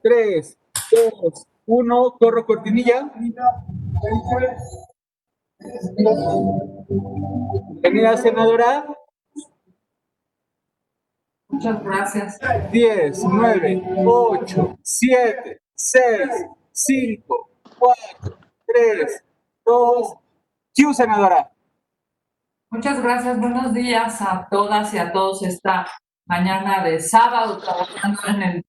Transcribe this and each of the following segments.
3, 2, 1, corro cortinilla. Bienvenida, senadora. Muchas gracias. 10, 9, 8, 7, 6, 5, 4, 3, 2. ¡Q, senadora! Muchas gracias. Buenos días a todas y a todos esta mañana de sábado trabajando en el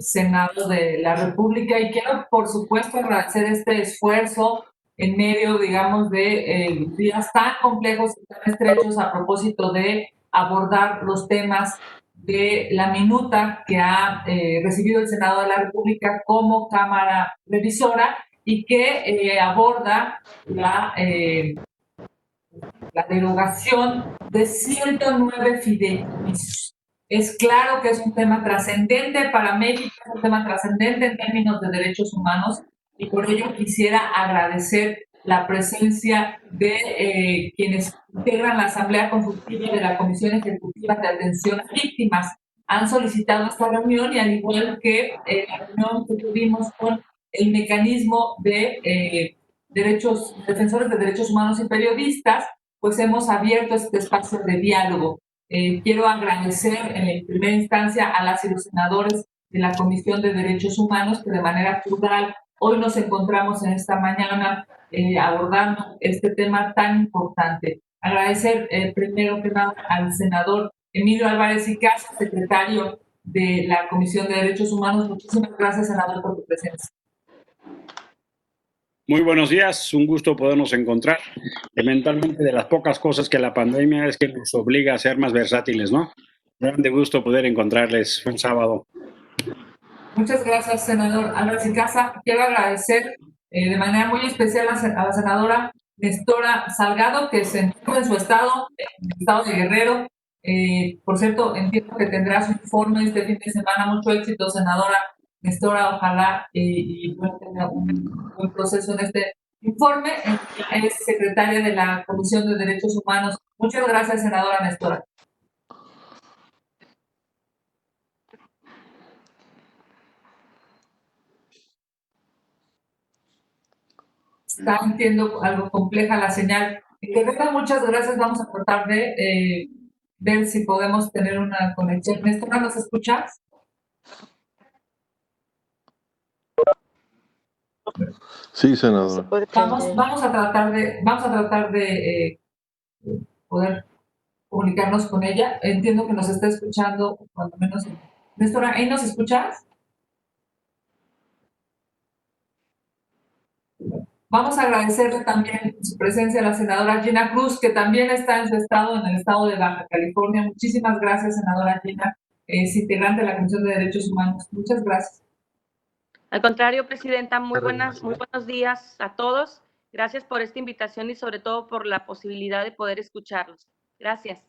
Senado de la República, y quiero, por supuesto, agradecer este esfuerzo en medio, digamos, de días tan complejos y tan estrechos a propósito de abordar los temas de la minuta que ha recibido el Senado de la República como Cámara Revisora y que aborda la derogación de 109 fideicomisos. Es claro que es un tema trascendente para México, es un tema trascendente en términos de derechos humanos, y por ello quisiera agradecer la presencia de quienes integran la Asamblea Consultiva de la Comisión Ejecutiva de Atención a Víctimas. Han solicitado esta reunión, y al igual que la reunión que tuvimos con el mecanismo de defensores de derechos humanos y periodistas, pues hemos abierto este espacio de diálogo. Quiero agradecer en primera instancia a las y los senadores de la Comisión de Derechos Humanos que de manera plural hoy nos encontramos en esta mañana abordando este tema tan importante. Agradecer primero que nada al senador Emilio Álvarez y Casa, secretario de la Comisión de Derechos Humanos. Muchísimas gracias, senador, por tu presencia. Muy buenos días, un gusto podernos encontrar. Lamentablemente, de las pocas cosas que la pandemia es que nos obliga a ser más versátiles, ¿no? Grande gusto poder encontrarles un sábado. Muchas gracias, senador Álvarez y Casa. Quiero agradecer de manera muy especial a la senadora Nestora Salgado, que se encuentra en su estado, en el estado de Guerrero. Por cierto, entiendo que tendrá su informe este fin de semana. Mucho éxito, senadora Nestora. Ojalá y tenga un buen proceso en este informe. Es secretaria de la Comisión de Derechos Humanos. Muchas gracias, senadora Nestora. Está, entiendo, algo compleja la señal. Guerrero, muchas gracias. Vamos a tratar de ver si podemos tener una conexión. Néstor, ¿nos escuchas? Sí, senador. Vamos a tratar de poder comunicarnos con ella. Entiendo que nos está escuchando, cuando menos. Néstor, ¿ahí nos escuchas? Vamos a agradecerle también su presencia a la senadora Gina Cruz, que también está en su estado, en el estado de Baja California. Muchísimas gracias, senadora Gina, es integrante de la Comisión de Derechos Humanos. Muchas gracias. Al contrario, presidenta, muy buenos días a todos. Gracias por esta invitación y sobre todo por la posibilidad de poder escucharlos. Gracias.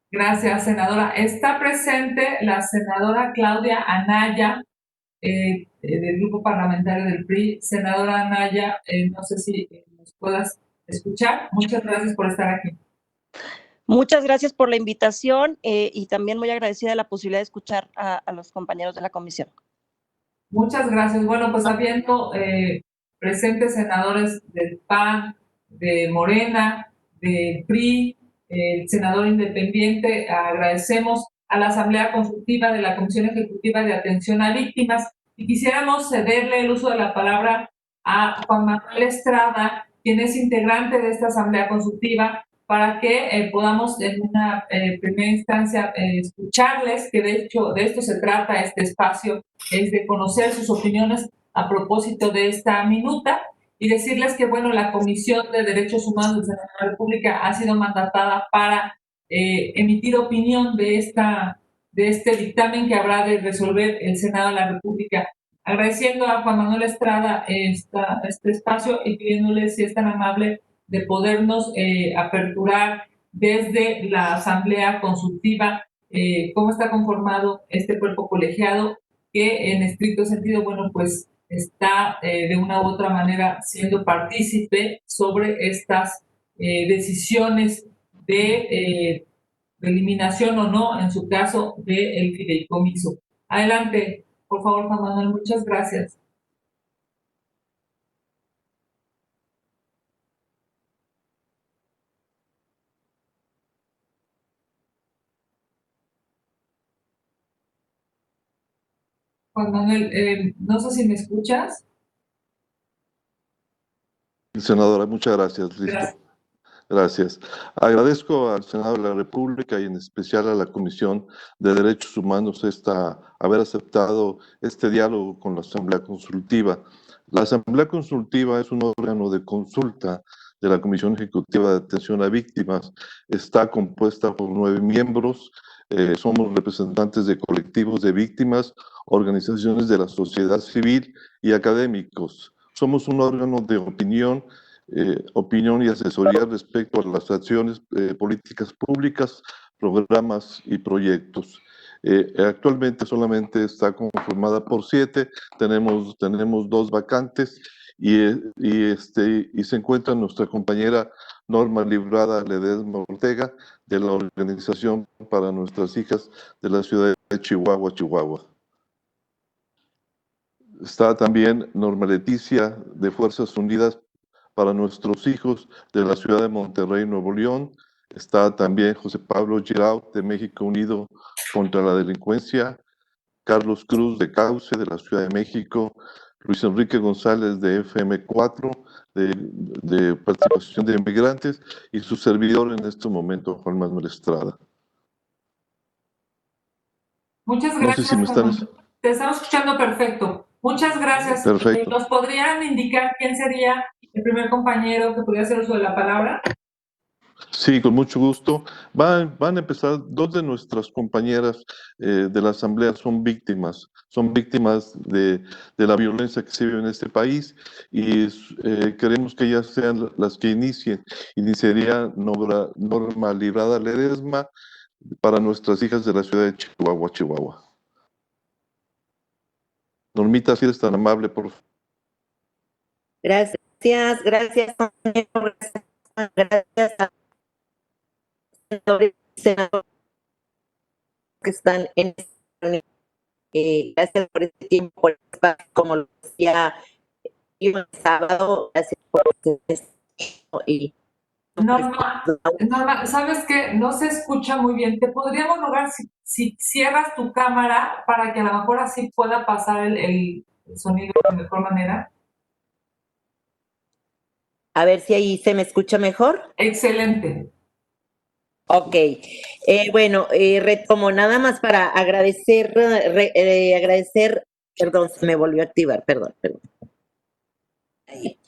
Gracias, senadora. Está presente la senadora Claudia Anaya, del Grupo Parlamentario del PRI. Senadora Anaya, no sé si nos puedas escuchar. Muchas gracias por estar aquí. Muchas gracias por la invitación y también muy agradecida de la posibilidad de escuchar a los compañeros de la comisión. Muchas gracias. Bueno, pues habiendo presentes senadores del PAN, de Morena, del PRI, el senador independiente, agradecemos a la Asamblea Consultiva de la Comisión Ejecutiva de Atención a Víctimas, y quisiéramos cederle el uso de la palabra a Juan Manuel Estrada, quien es integrante de esta Asamblea Consultiva, para que podamos en una primera instancia escucharles, que de hecho de esto se trata este espacio, es de conocer sus opiniones a propósito de esta minuta, y decirles que, bueno, la Comisión de Derechos Humanos del Senado de la República ha sido mandatada para emitir opinión de este dictamen que habrá de resolver el Senado de la República. Agradeciendo a Juan Manuel Estrada este espacio y pidiéndole, si es tan amable, de podernos aperturar desde la Asamblea Consultiva cómo está conformado este cuerpo colegiado, que en estricto sentido, bueno, pues está de una u otra manera siendo partícipe sobre estas decisiones de eliminación o no, en su caso, del fideicomiso. Adelante, Por favor, Juan Manuel, muchas gracias. Juan Manuel, no sé si me escuchas. Senadora, muchas gracias. Listo. Gracias. Gracias. Agradezco al Senado de la República y en especial a la Comisión de Derechos Humanos haber aceptado este diálogo con la Asamblea Consultiva. La Asamblea Consultiva es un órgano de consulta de la Comisión Ejecutiva de Atención a Víctimas. Está compuesta por 9 miembros. Somos representantes de colectivos de víctimas, organizaciones de la sociedad civil y académicos. Somos un órgano de opinión y asesoría respecto a las acciones políticas públicas, programas y proyectos. Actualmente solamente está conformada por 7, tenemos 2 vacantes y se encuentra nuestra compañera Norma Librada Ledesma Ortega de la Organización para Nuestras Hijas de la ciudad de Chihuahua, Chihuahua. Está también Norma Leticia de Fuerzas Unidas para Nuestros Hijos de la ciudad de Monterrey, Nuevo León. Está también José Pablo Giraud de México Unido contra la Delincuencia, Carlos Cruz de Cauce de la Ciudad de México, Luis Enrique González de FM4 de Participación de Inmigrantes y su servidor en este momento, Juan Manuel Estrada. Muchas No gracias. sé si me están... Te estamos escuchando perfecto. Muchas gracias. Perfecto. ¿Nos podrían indicar quién sería el primer compañero que pudiera hacer uso de la palabra? Sí, con mucho gusto. Van a empezar 2 de nuestras compañeras de la Asamblea son víctimas de la violencia que se vive en este país y queremos que ellas sean las que inicien. Iniciaría Norma Librada Ledesma para Nuestras Hijas de la ciudad de Chihuahua, Chihuahua. Normita, si eres tan amable, por favor. Gracias. Gracias a senadores que están en esta reunión. Gracias por este tiempo, por el espacio, como lo decía el sábado. Gracias por y Norma, ¿sabes qué? No se escucha muy bien. ¿Te podríamos rogar si cierras tu cámara para que a lo mejor así pueda pasar el sonido de mejor manera? a ver si ahí se me escucha mejor. Excelente. Ok, bueno, retomo nada más para agradecer, perdón, se me volvió a activar, perdón. Ahí.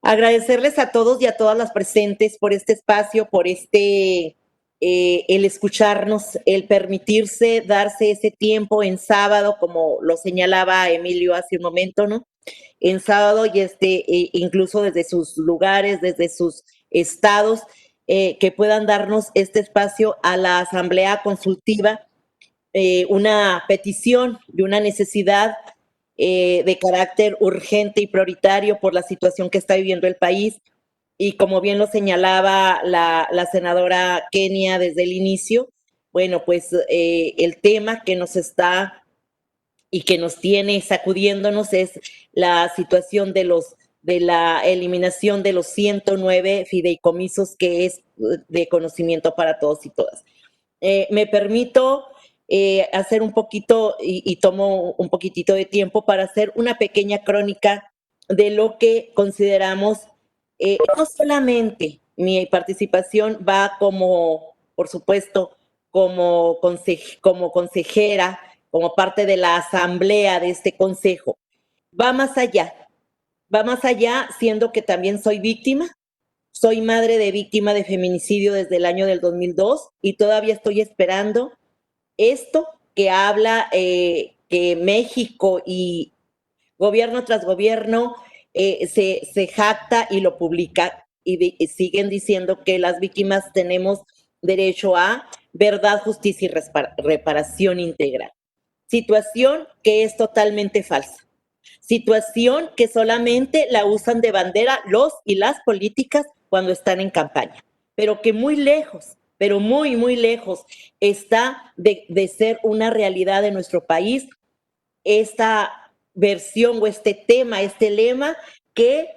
Agradecerles a todos y a todas las presentes por este espacio, por el escucharnos, el permitirse darse ese tiempo en sábado, como lo señalaba Emilio hace un momento, ¿no? En sábado y incluso desde sus lugares, desde sus estados, que puedan darnos este espacio a la Asamblea Consultiva, una petición y una necesidad de carácter urgente y prioritario por la situación que está viviendo el país. Y como bien lo señalaba la senadora Kenia desde el inicio, bueno, pues el tema que nos está y que nos tiene sacudiéndonos es la situación de la eliminación de los 109 fideicomisos, que es de conocimiento para todos y todas. Me permito hacer un poquito y tomo un poquitito de tiempo para hacer una pequeña crónica de lo que consideramos, no solamente mi participación va como, por supuesto, como consejera, como parte de la asamblea de este consejo, va más allá, siendo que también soy víctima. Soy madre de víctima de feminicidio desde el año del 2002 y todavía estoy esperando esto que habla que México y gobierno tras gobierno se jacta y lo publica y siguen diciendo que las víctimas tenemos derecho a verdad, justicia y reparación integral. Situación que es totalmente falsa. Situación que solamente la usan de bandera los y las políticas cuando están en campaña, pero que muy lejos, pero muy, muy lejos está de ser una realidad de nuestro país esta versión o este tema, este lema que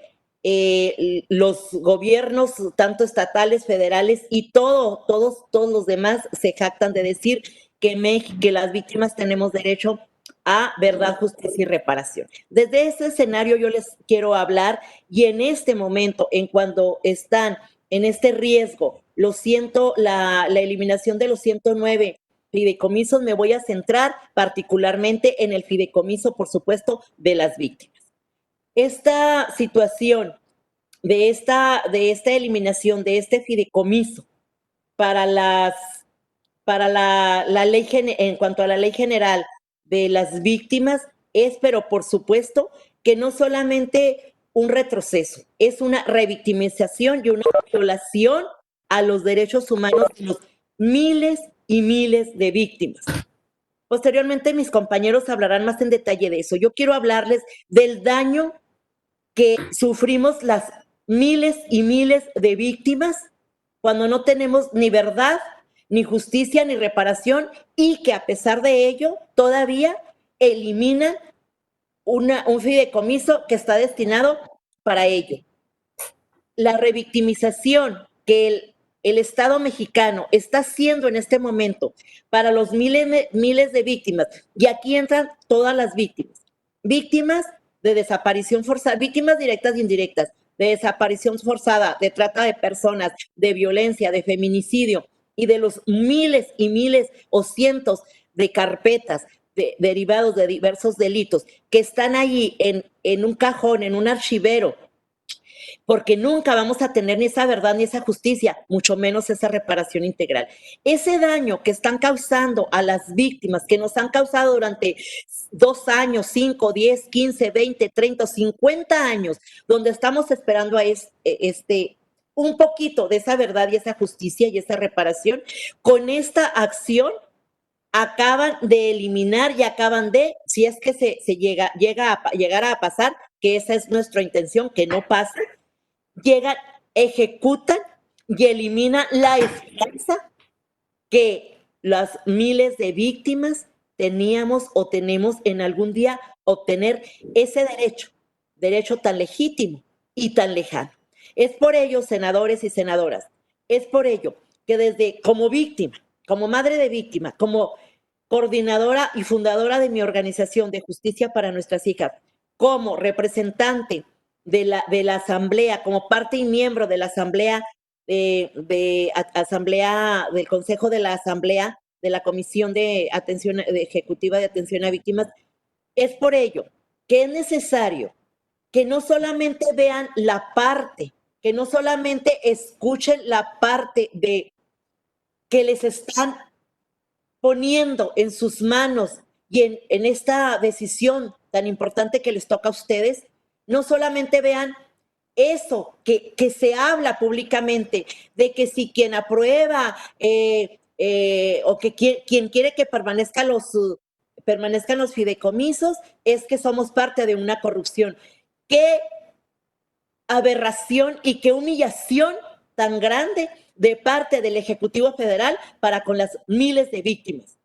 los gobiernos, tanto estatales, federales y todos los demás se jactan de decir que las víctimas tenemos derecho a verdad, justicia y reparación. Desde ese escenario yo les quiero hablar, y en este momento, en cuando están en este riesgo, la eliminación de los 109 fideicomisos, me voy a centrar particularmente en el fideicomiso, por supuesto, de las víctimas. Esta situación de esta eliminación de este fideicomiso para la ley, en cuanto a la ley general de las víctimas, es, pero por supuesto, que no solamente un retroceso, es una revictimización y una violación a los derechos humanos de los miles y miles de víctimas. Posteriormente, mis compañeros hablarán más en detalle de eso. Yo quiero hablarles del daño que sufrimos las miles y miles de víctimas cuando no tenemos ni verdad, ni justicia, ni reparación, y que a pesar de ello todavía eliminan un fideicomiso que está destinado para ello. La revictimización que el Estado mexicano está haciendo en este momento para los miles de víctimas, y aquí entran todas las víctimas de desaparición forzada, víctimas directas e indirectas, de desaparición forzada, de trata de personas, de violencia, de feminicidio, y de los miles y miles o cientos de carpetas derivados de diversos delitos que están allí en un cajón, en un archivero, porque nunca vamos a tener ni esa verdad ni esa justicia, mucho menos esa reparación integral. Ese daño que están causando a las víctimas, que nos han causado durante 2 años, 5, 10, 15, 20, 30, 50 años, donde estamos esperando a un poquito de esa verdad y esa justicia y esa reparación, con esta acción acaban de eliminar y acaban de, si es que se llega a pasar, que esa es nuestra intención, que no pase, llegan, ejecutan y eliminan la esperanza que las miles de víctimas teníamos o tenemos en algún día obtener ese derecho tan legítimo y tan lejano. Es por ello, senadores y senadoras, es por ello que como víctima, como madre de víctima, como coordinadora y fundadora de mi organización de Justicia para Nuestras Hijas, como representante de la asamblea, como parte y miembro de la asamblea del Consejo de la Asamblea de la Comisión de Ejecutiva de Atención a Víctimas, es por ello que es necesario que no solamente vean la parte, que no solamente escuchen la parte de que les están poniendo en sus manos y en esta decisión tan importante que les toca a ustedes, no solamente vean eso que se habla públicamente, de que si quien aprueba o que quien quiere que permanezcan los fideicomisos es que somos parte de una corrupción. Qué aberración y qué humillación tan grande de parte del Ejecutivo Federal para con las miles de víctimas.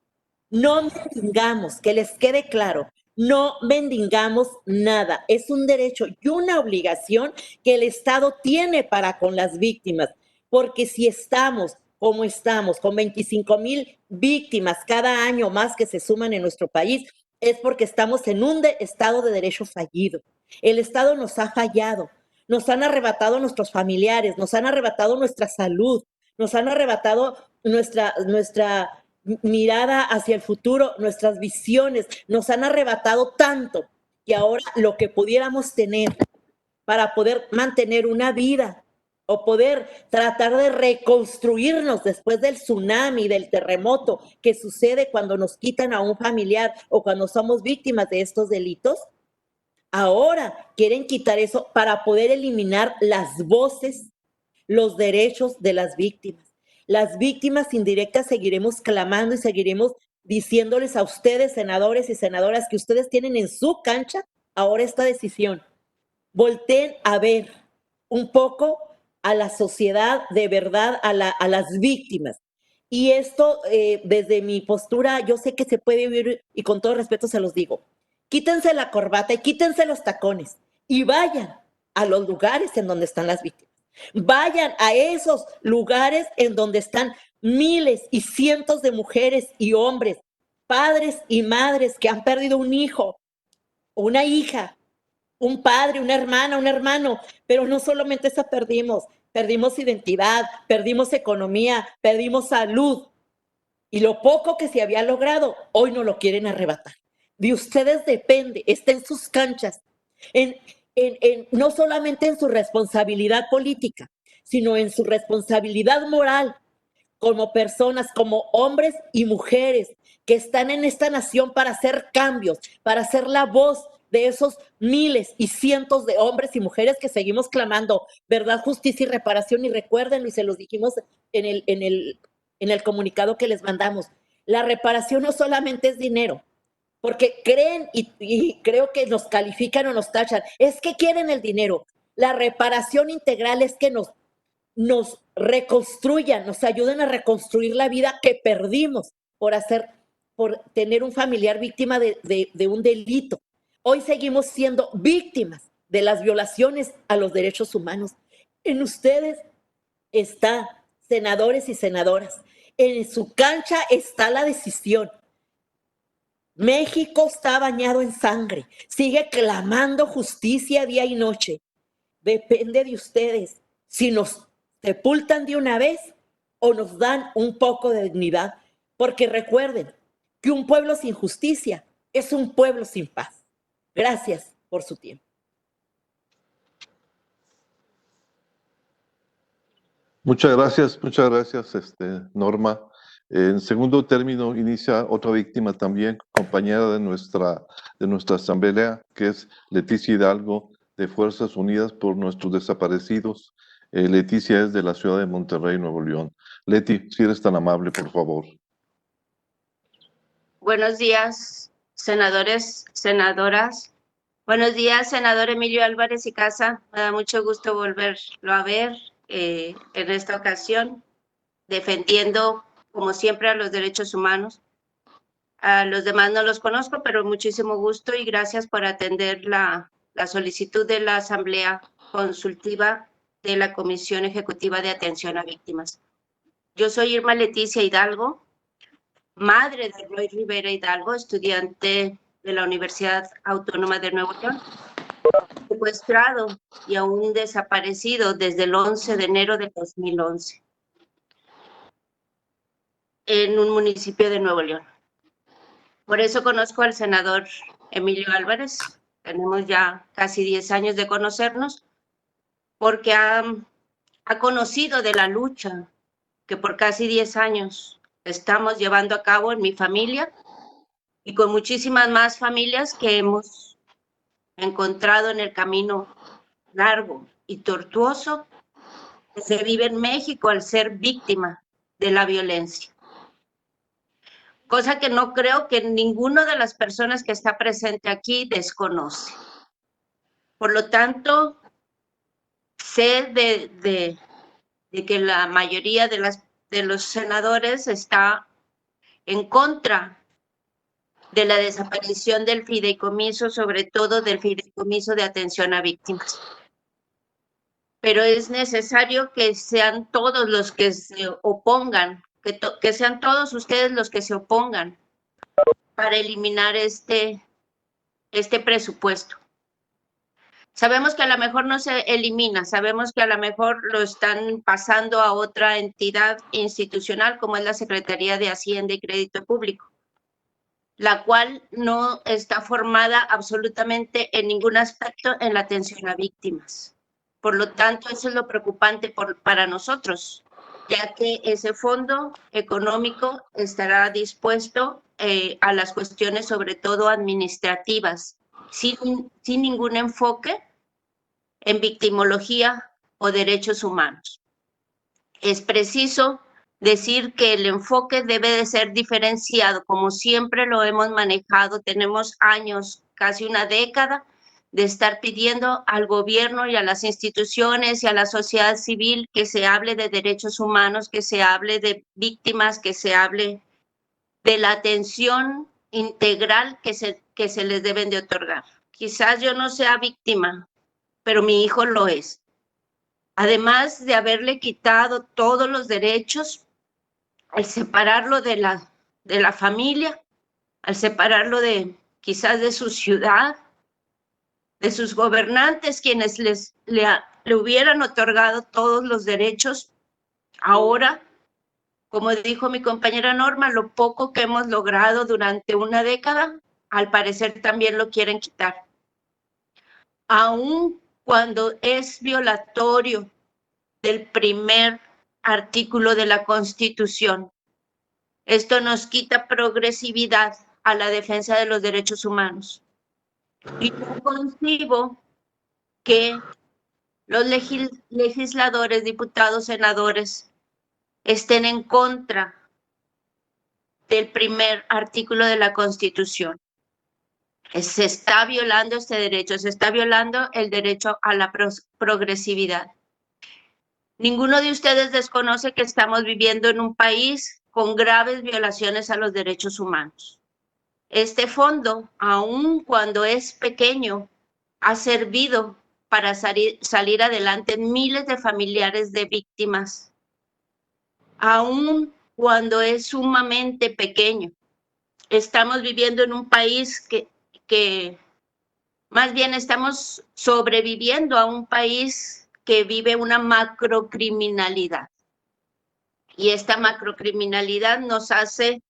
No mendigamos, que les quede claro, no mendigamos nada. Es un derecho y una obligación que el Estado tiene para con las víctimas, porque si estamos como estamos, con 25,000 víctimas cada año más que se suman en nuestro país, es porque estamos en un Estado de derecho fallido. El Estado nos ha fallado. Nos han arrebatado nuestros familiares, nos han arrebatado nuestra salud, nos han arrebatado nuestra mirada hacia el futuro, nuestras visiones, nos han arrebatado tanto que ahora lo que pudiéramos tener para poder mantener una vida o poder tratar de reconstruirnos después del tsunami, del terremoto que sucede cuando nos quitan a un familiar o cuando somos víctimas de estos delitos, ahora quieren quitar eso para poder eliminar las voces, los derechos de las víctimas. Las víctimas indirectas seguiremos clamando y seguiremos diciéndoles a ustedes, senadores y senadoras, que ustedes tienen en su cancha ahora esta decisión. Volteen a ver un poco a la sociedad de verdad, a las víctimas. Y esto, desde mi postura, yo sé que se puede vivir, y con todo respeto se los digo, quítense la corbata y quítense los tacones y vayan a los lugares en donde están las víctimas. Vayan a esos lugares en donde están miles y cientos de mujeres y hombres, padres y madres que han perdido un hijo, una hija, un padre, una hermana, un hermano, pero no solamente eso perdimos identidad, perdimos economía, perdimos salud. Y lo poco que se había logrado, hoy no lo quieren arrebatar. De ustedes depende, está en sus canchas, no solamente en su responsabilidad política, sino en su responsabilidad moral como personas, como hombres y mujeres que están en esta nación para hacer cambios, para ser la voz de esos miles y cientos de hombres y mujeres que seguimos clamando verdad, justicia y reparación. Y recuérdenlo, y se los dijimos en el comunicado que les mandamos, la reparación no solamente es dinero, porque creen y creo que nos califican o nos tachan, es que quieren el dinero. La reparación integral es que nos reconstruyan, nos ayuden a reconstruir la vida que perdimos por tener un familiar víctima de un delito. Hoy seguimos siendo víctimas de las violaciones a los derechos humanos. En ustedes está, senadores y senadoras, en su cancha está la decisión. México está bañado en sangre, sigue clamando justicia día y noche. Depende de ustedes si nos sepultan de una vez o nos dan un poco de dignidad, porque recuerden que un pueblo sin justicia es un pueblo sin paz. Gracias por su tiempo. Muchas gracias, Norma. En segundo término, inicia otra víctima también, compañera de nuestra asamblea, que es Leticia Hidalgo, de Fuerzas Unidas por Nuestros Desaparecidos. Leticia es de la ciudad de Monterrey, Nuevo León. Leti, si eres tan amable, por favor. Buenos días, senadores, senadoras. Buenos días, senador Emilio Álvarez y Casa. Me da mucho gusto volverlo a ver en esta ocasión, defendiendo, como siempre, a los derechos humanos. A los demás no los conozco, pero muchísimo gusto y gracias por atender la solicitud de la Asamblea Consultiva de la Comisión Ejecutiva de Atención a Víctimas. Yo soy Irma Leticia Hidalgo, madre de Roy Rivera Hidalgo, estudiante de la Universidad Autónoma de Nuevo León, secuestrado y aún desaparecido desde el 11 de enero de 2011 en un municipio de Nuevo León. Por eso conozco al senador Emilio Álvarez, tenemos ya casi 10 años de conocernos, porque ha conocido de la lucha que por casi 10 años estamos llevando a cabo en mi familia y con muchísimas más familias que hemos encontrado en el camino largo y tortuoso que se vive en México al ser víctima de la violencia. Cosa que no creo que ninguna de las personas que está presente aquí desconoce. Por lo tanto, sé de que la mayoría de los senadores está en contra de la desaparición del fideicomiso, sobre todo del fideicomiso de atención a víctimas. Pero es necesario que sean todos los que se opongan, que sean todos ustedes los que se opongan para eliminar este presupuesto. Sabemos que a lo mejor no se elimina, sabemos que a lo mejor lo están pasando a otra entidad institucional como es la Secretaría de Hacienda y Crédito Público, la cual no está formada absolutamente en ningún aspecto en la atención a víctimas. Por lo tanto, eso es lo preocupante para nosotros, ya que ese fondo económico estará dispuesto a las cuestiones, sobre todo administrativas, sin ningún enfoque en victimología o derechos humanos. Es preciso decir que el enfoque debe de ser diferenciado, como siempre lo hemos manejado. Tenemos años, casi una década, de estar pidiendo al gobierno y a las instituciones y a la sociedad civil que se hable de derechos humanos, que se hable de víctimas, que se hable de la atención integral que se les deben de otorgar. Quizás yo no sea víctima, pero mi hijo lo es. Además de haberle quitado todos los derechos, al separarlo de la familia, al separarlo quizás de su ciudad, de sus gobernantes, quienes le hubieran otorgado todos los derechos, ahora, como dijo mi compañera Norma, lo poco que hemos logrado durante una década, al parecer también lo quieren quitar. Aun cuando es violatorio del primer artículo de la Constitución. Esto nos quita progresividad a la defensa de los derechos humanos. Y yo concibo que los legisladores, diputados, senadores, estén en contra del primer artículo de la Constitución. Se está violando este derecho, se está violando el derecho a la progresividad. Ninguno de ustedes desconoce que estamos viviendo en un país con graves violaciones a los derechos humanos. Este fondo, aun cuando es pequeño, ha servido para salir adelante miles de familiares de víctimas. Aun cuando es sumamente pequeño, estamos viviendo en un país que más bien estamos sobreviviendo a un país que vive una macrocriminalidad. Y esta macrocriminalidad nos hace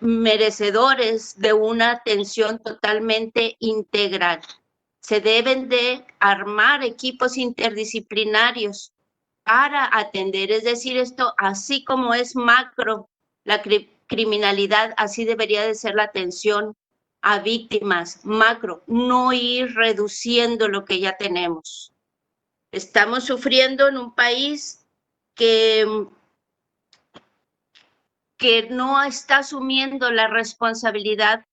merecedores de una atención totalmente integral. Se deben de armar equipos interdisciplinarios para atender, es decir, esto así como es macro la criminalidad, así debería de ser la atención a víctimas macro, no ir reduciendo lo que ya tenemos. Estamos sufriendo en un país que no está asumiendo la responsabilidad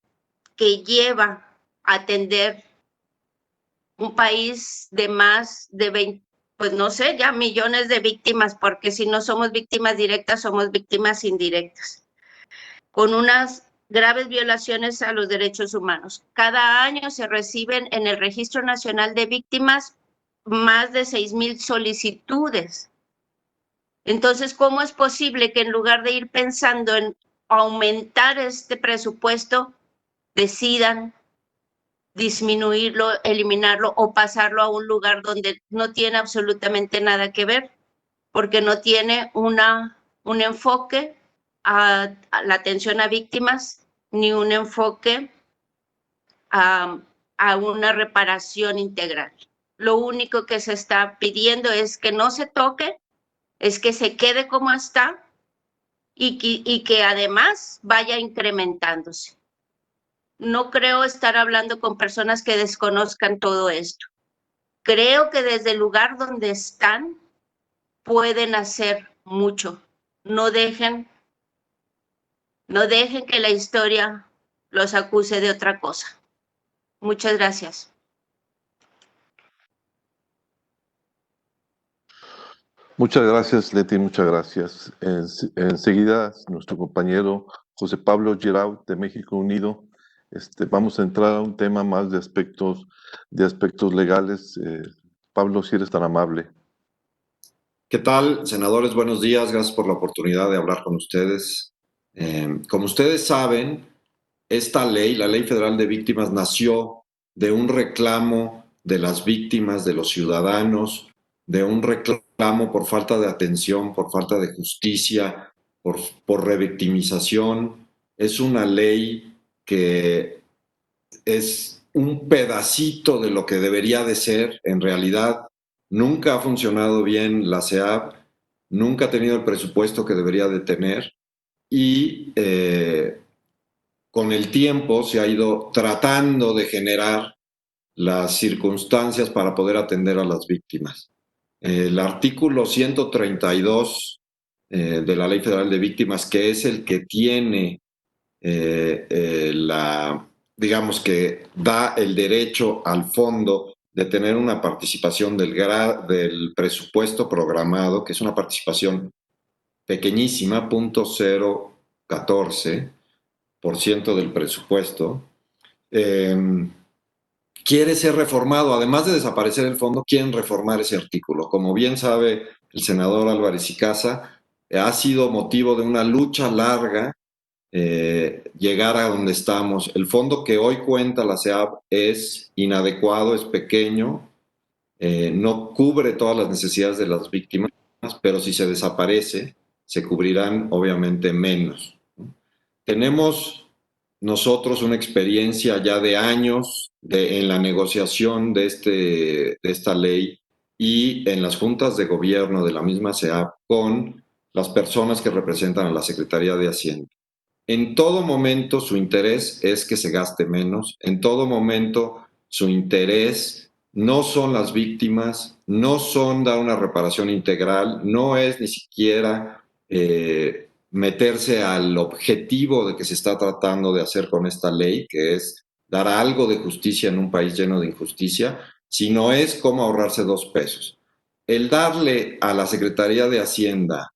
que lleva a atender un país de más de 20, pues no sé, ya millones de víctimas, porque si no somos víctimas directas, somos víctimas indirectas, con unas graves violaciones a los derechos humanos. Cada año se reciben en el Registro Nacional de Víctimas más de 6,000 solicitudes. Entonces, ¿cómo es posible que en lugar de ir pensando en aumentar este presupuesto, decidan disminuirlo, eliminarlo o pasarlo a un lugar donde no tiene absolutamente nada que ver, porque no tiene un enfoque a la atención a víctimas, ni un enfoque a una reparación integral? Lo único que se está pidiendo es que no se toque, es que se quede como está y que además vaya incrementándose. No creo estar hablando con personas que desconozcan todo esto. Creo que desde el lugar donde están pueden hacer mucho. No dejen que la historia los acuse de otra cosa. Muchas gracias. Muchas gracias, Leti, muchas gracias. Enseguida, nuestro compañero José Pablo Giraud, de México Unido, vamos a entrar a un tema más de aspectos legales. Pablo, si eres tan amable. ¿Qué tal, senadores? Buenos días, gracias por la oportunidad de hablar con ustedes. Como ustedes saben, esta ley, la Ley Federal de Víctimas, nació de un reclamo de las víctimas, de los ciudadanos, de un reclamo por falta de atención, por falta de justicia, por revictimización. Es una ley que es un pedacito de lo que debería de ser. En realidad, nunca ha funcionado bien la SEAP, nunca ha tenido el presupuesto que debería de tener y con el tiempo se ha ido tratando de generar las circunstancias para poder atender a las víctimas. El artículo 132 de la Ley Federal de Víctimas, que es el que tiene digamos que da el derecho al fondo de tener una participación del presupuesto programado, que es una participación pequeñísima, 14% del presupuesto, quiere ser reformado. Además de desaparecer el fondo, quieren reformar ese artículo. Como bien sabe el senador Álvarez y Casa, ha sido motivo de una lucha larga llegar a donde estamos. El fondo que hoy cuenta la SEAP es inadecuado, es pequeño, no cubre todas las necesidades de las víctimas, pero si se desaparece, se cubrirán obviamente menos. Tenemos nosotros una experiencia ya de años en la negociación de esta ley y en las juntas de gobierno de la misma SEAP con las personas que representan a la Secretaría de Hacienda. En todo momento su interés es que se gaste menos, en todo momento su interés no son las víctimas, no son dar una reparación integral, no es ni siquiera meterse al objetivo de que se está tratando de hacer con esta ley, que es dar algo de justicia en un país lleno de injusticia, sino es cómo ahorrarse 2 pesos. El darle a la Secretaría de Hacienda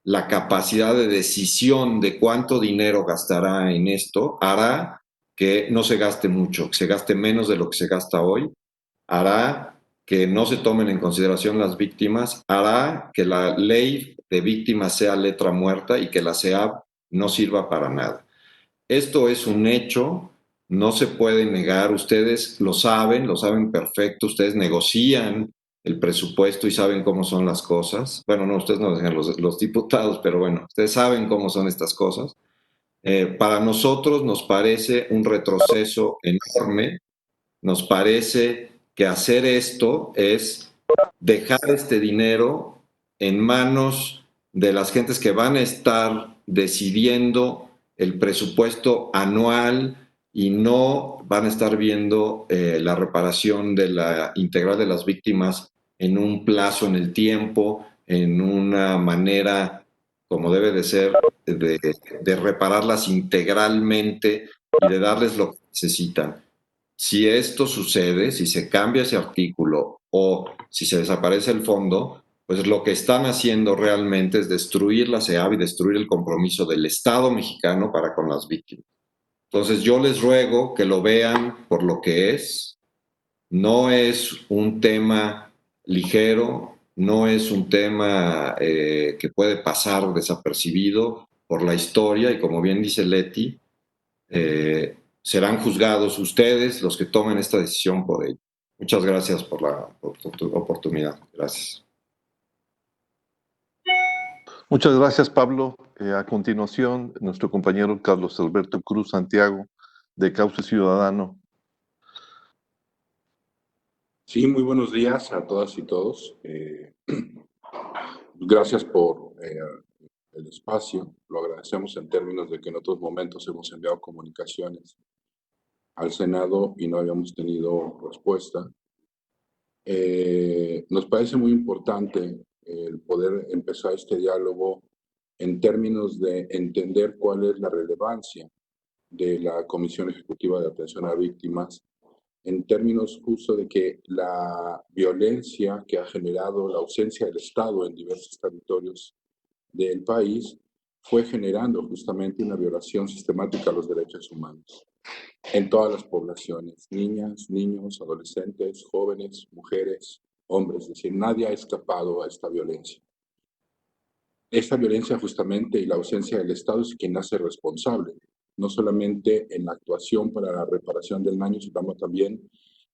la capacidad de decisión de cuánto dinero gastará en esto hará que no se gaste mucho, que se gaste menos de lo que se gasta hoy, hará que no se tomen en consideración las víctimas, hará que la ley de víctimas sea letra muerta y que la SEAP no sirva para nada. Esto es un hecho, no se puede negar, ustedes lo saben perfecto, ustedes negocian el presupuesto y saben cómo son las cosas. Bueno, no, ustedes no dejan los diputados, pero bueno, ustedes saben cómo son estas cosas. Para nosotros nos parece un retroceso enorme, nos parece que hacer esto es dejar este dinero en manos de las gentes que van a estar decidiendo el presupuesto anual y no van a estar viendo la reparación de la integral de las víctimas en un plazo en el tiempo, en una manera como debe de ser, de repararlas integralmente y de darles lo que necesitan. Si esto sucede, si se cambia ese artículo o si se desaparece el fondo, pues lo que están haciendo realmente es destruir la SEAP y destruir el compromiso del Estado mexicano para con las víctimas. Entonces yo les ruego que lo vean por lo que es. No es un tema ligero, no es un tema que puede pasar desapercibido por la historia y como bien dice Leti, serán juzgados ustedes los que tomen esta decisión por ello. Muchas gracias por tu oportunidad. Gracias. Muchas gracias, Pablo. A continuación, nuestro compañero Carlos Alberto Cruz Santiago, de Cauce Ciudadano. Sí, muy buenos días a todas y todos. Gracias por el espacio. Lo agradecemos en términos de que en otros momentos hemos enviado comunicaciones al Senado y no habíamos tenido respuesta. Nos parece muy importante el poder empezar este diálogo en términos de entender cuál es la relevancia de la Comisión Ejecutiva de Atención a Víctimas, en términos justo de que la violencia que ha generado la ausencia del Estado en diversos territorios del país fue generando justamente una violación sistemática a los derechos humanos en todas las poblaciones, niñas, niños, adolescentes, jóvenes, mujeres, hombres, es decir, nadie ha escapado a esta violencia. Esta violencia justamente y la ausencia del Estado es quien hace responsable, no solamente en la actuación para la reparación del daño, sino también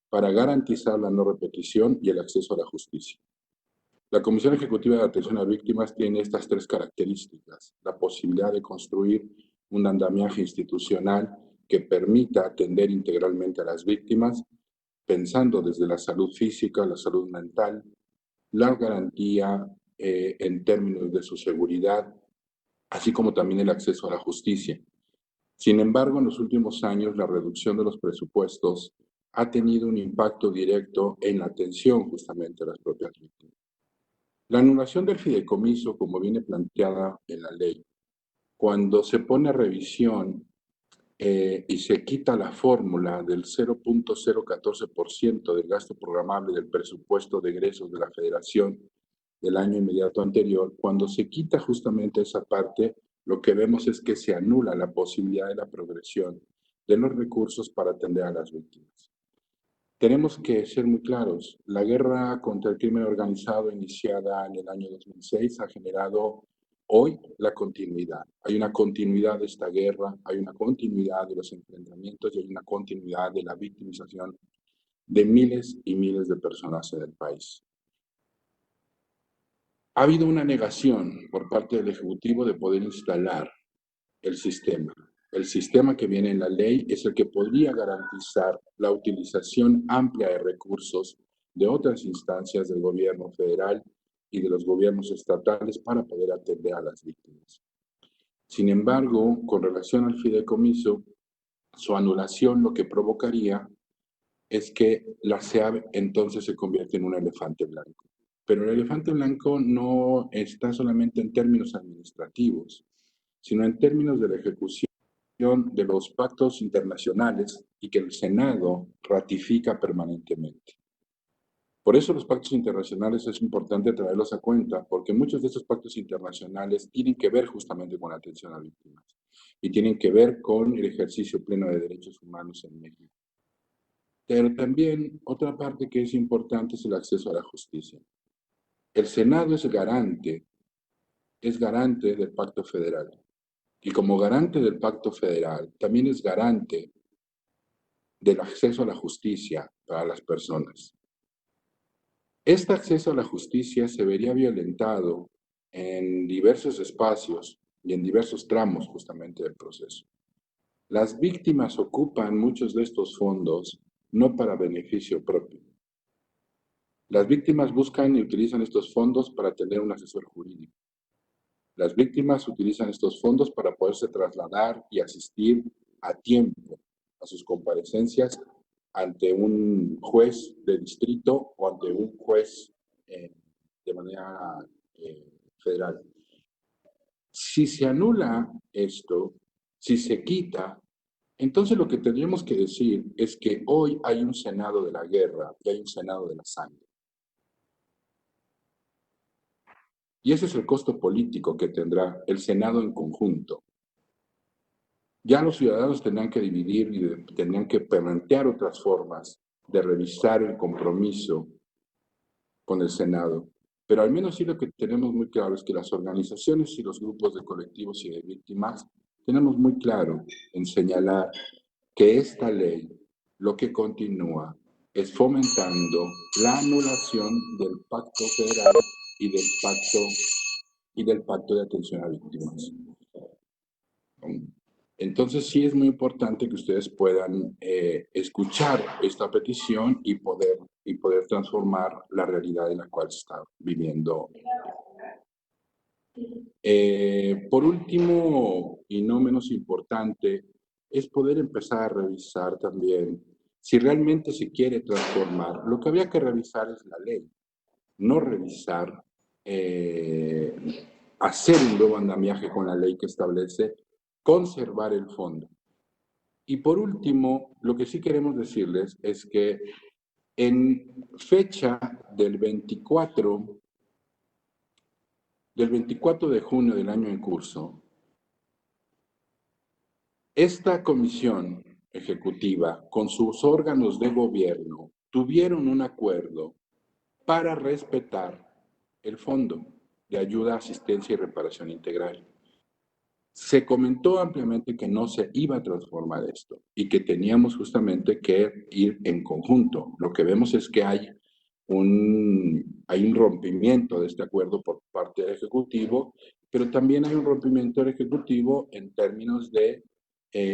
para garantizar la no repetición y el acceso a la justicia. La Comisión Ejecutiva de Atención a Víctimas tiene estas 3 características: la posibilidad de construir un andamiaje institucional que permita atender integralmente a las víctimas, pensando desde la salud física, la salud mental, la garantía en términos de su seguridad, así como también el acceso a la justicia. Sin embargo, en los últimos años, la reducción de los presupuestos ha tenido un impacto directo en la atención justamente a las propias víctimas. La anulación del fideicomiso, como viene planteada en la ley, cuando se pone a revisión y se quita la fórmula del 0.014% del gasto programable del presupuesto de egresos de la Federación del año inmediato anterior, cuando se quita justamente esa parte, lo que vemos es que se anula la posibilidad de la progresión de los recursos para atender a las víctimas. Tenemos que ser muy claros. La guerra contra el crimen organizado iniciada en el año 2006 ha generado hoy la continuidad. Hay una continuidad de esta guerra, hay una continuidad de los enfrentamientos y hay una continuidad de la victimización de miles y miles de personas en el país. Ha habido una negación por parte del Ejecutivo de poder instalar el sistema. El sistema que viene en la ley es el que podría garantizar la utilización amplia de recursos de otras instancias del gobierno federal y de los gobiernos estatales para poder atender a las víctimas. Sin embargo, con relación al fideicomiso, su anulación lo que provocaría es que la SEAB entonces se convierte en un elefante blanco. Pero el elefante blanco no está solamente en términos administrativos, sino en términos de la ejecución de los pactos internacionales y que el Senado ratifica permanentemente. Por eso los pactos internacionales es importante traerlos a cuenta, porque muchos de estos pactos internacionales tienen que ver justamente con la atención a víctimas y tienen que ver con el ejercicio pleno de derechos humanos en México. Pero también otra parte que es importante es el acceso a la justicia. El Senado es garante del Pacto Federal. Y como garante del Pacto Federal, también es garante del acceso a la justicia para las personas. Este acceso a la justicia se vería violentado en diversos espacios y en diversos tramos justamente del proceso. Las víctimas ocupan muchos de estos fondos no para beneficio propio. Las víctimas buscan y utilizan estos fondos para tener un asesor jurídico. Las víctimas utilizan estos fondos para poderse trasladar y asistir a tiempo a sus comparecencias ante un juez de distrito o ante un juez de manera federal. Si se anula esto, si se quita, entonces lo que tendríamos que decir es que hoy hay un Senado de la guerra y hay un Senado de la sangre. Y ese es el costo político que tendrá el Senado en conjunto. Ya los ciudadanos tendrán que dividir y tendrán que plantear otras formas de revisar el compromiso con el Senado. Pero al menos sí lo que tenemos muy claro es que las organizaciones y los grupos de colectivos y de víctimas tenemos muy claro en señalar que esta ley lo que continúa es fomentando la anulación del Pacto Federal y del Pacto de Atención a Víctimas. Entonces sí es muy importante que ustedes puedan escuchar esta petición y poder transformar la realidad en la cual se está viviendo. Por último, y no menos importante, es poder empezar a revisar también si realmente se quiere transformar. Lo que había que revisar es la ley, no revisar, hacer un nuevo andamiaje con la ley que establece conservar el fondo. Y por último, lo que sí queremos decirles es que en fecha del 24 de junio del año en curso, esta comisión ejecutiva con sus órganos de gobierno tuvieron un acuerdo para respetar el fondo de ayuda, asistencia y reparación integral. Se comentó ampliamente que no se iba a transformar esto y que teníamos justamente que ir en conjunto. Lo que vemos es que hay un rompimiento de este acuerdo por parte del Ejecutivo, pero también hay un rompimiento del Ejecutivo en términos de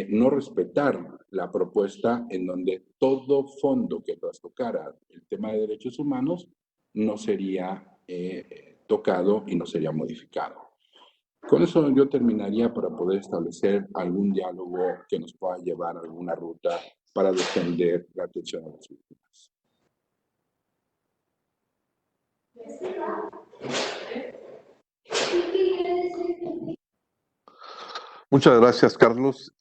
no respetar la propuesta en donde todo fondo que trastocara el tema de derechos humanos no sería tocado y no sería modificado. Con eso yo terminaría para poder establecer algún diálogo que nos pueda llevar a alguna ruta para defender la atención a las víctimas. Muchas gracias, Carlos.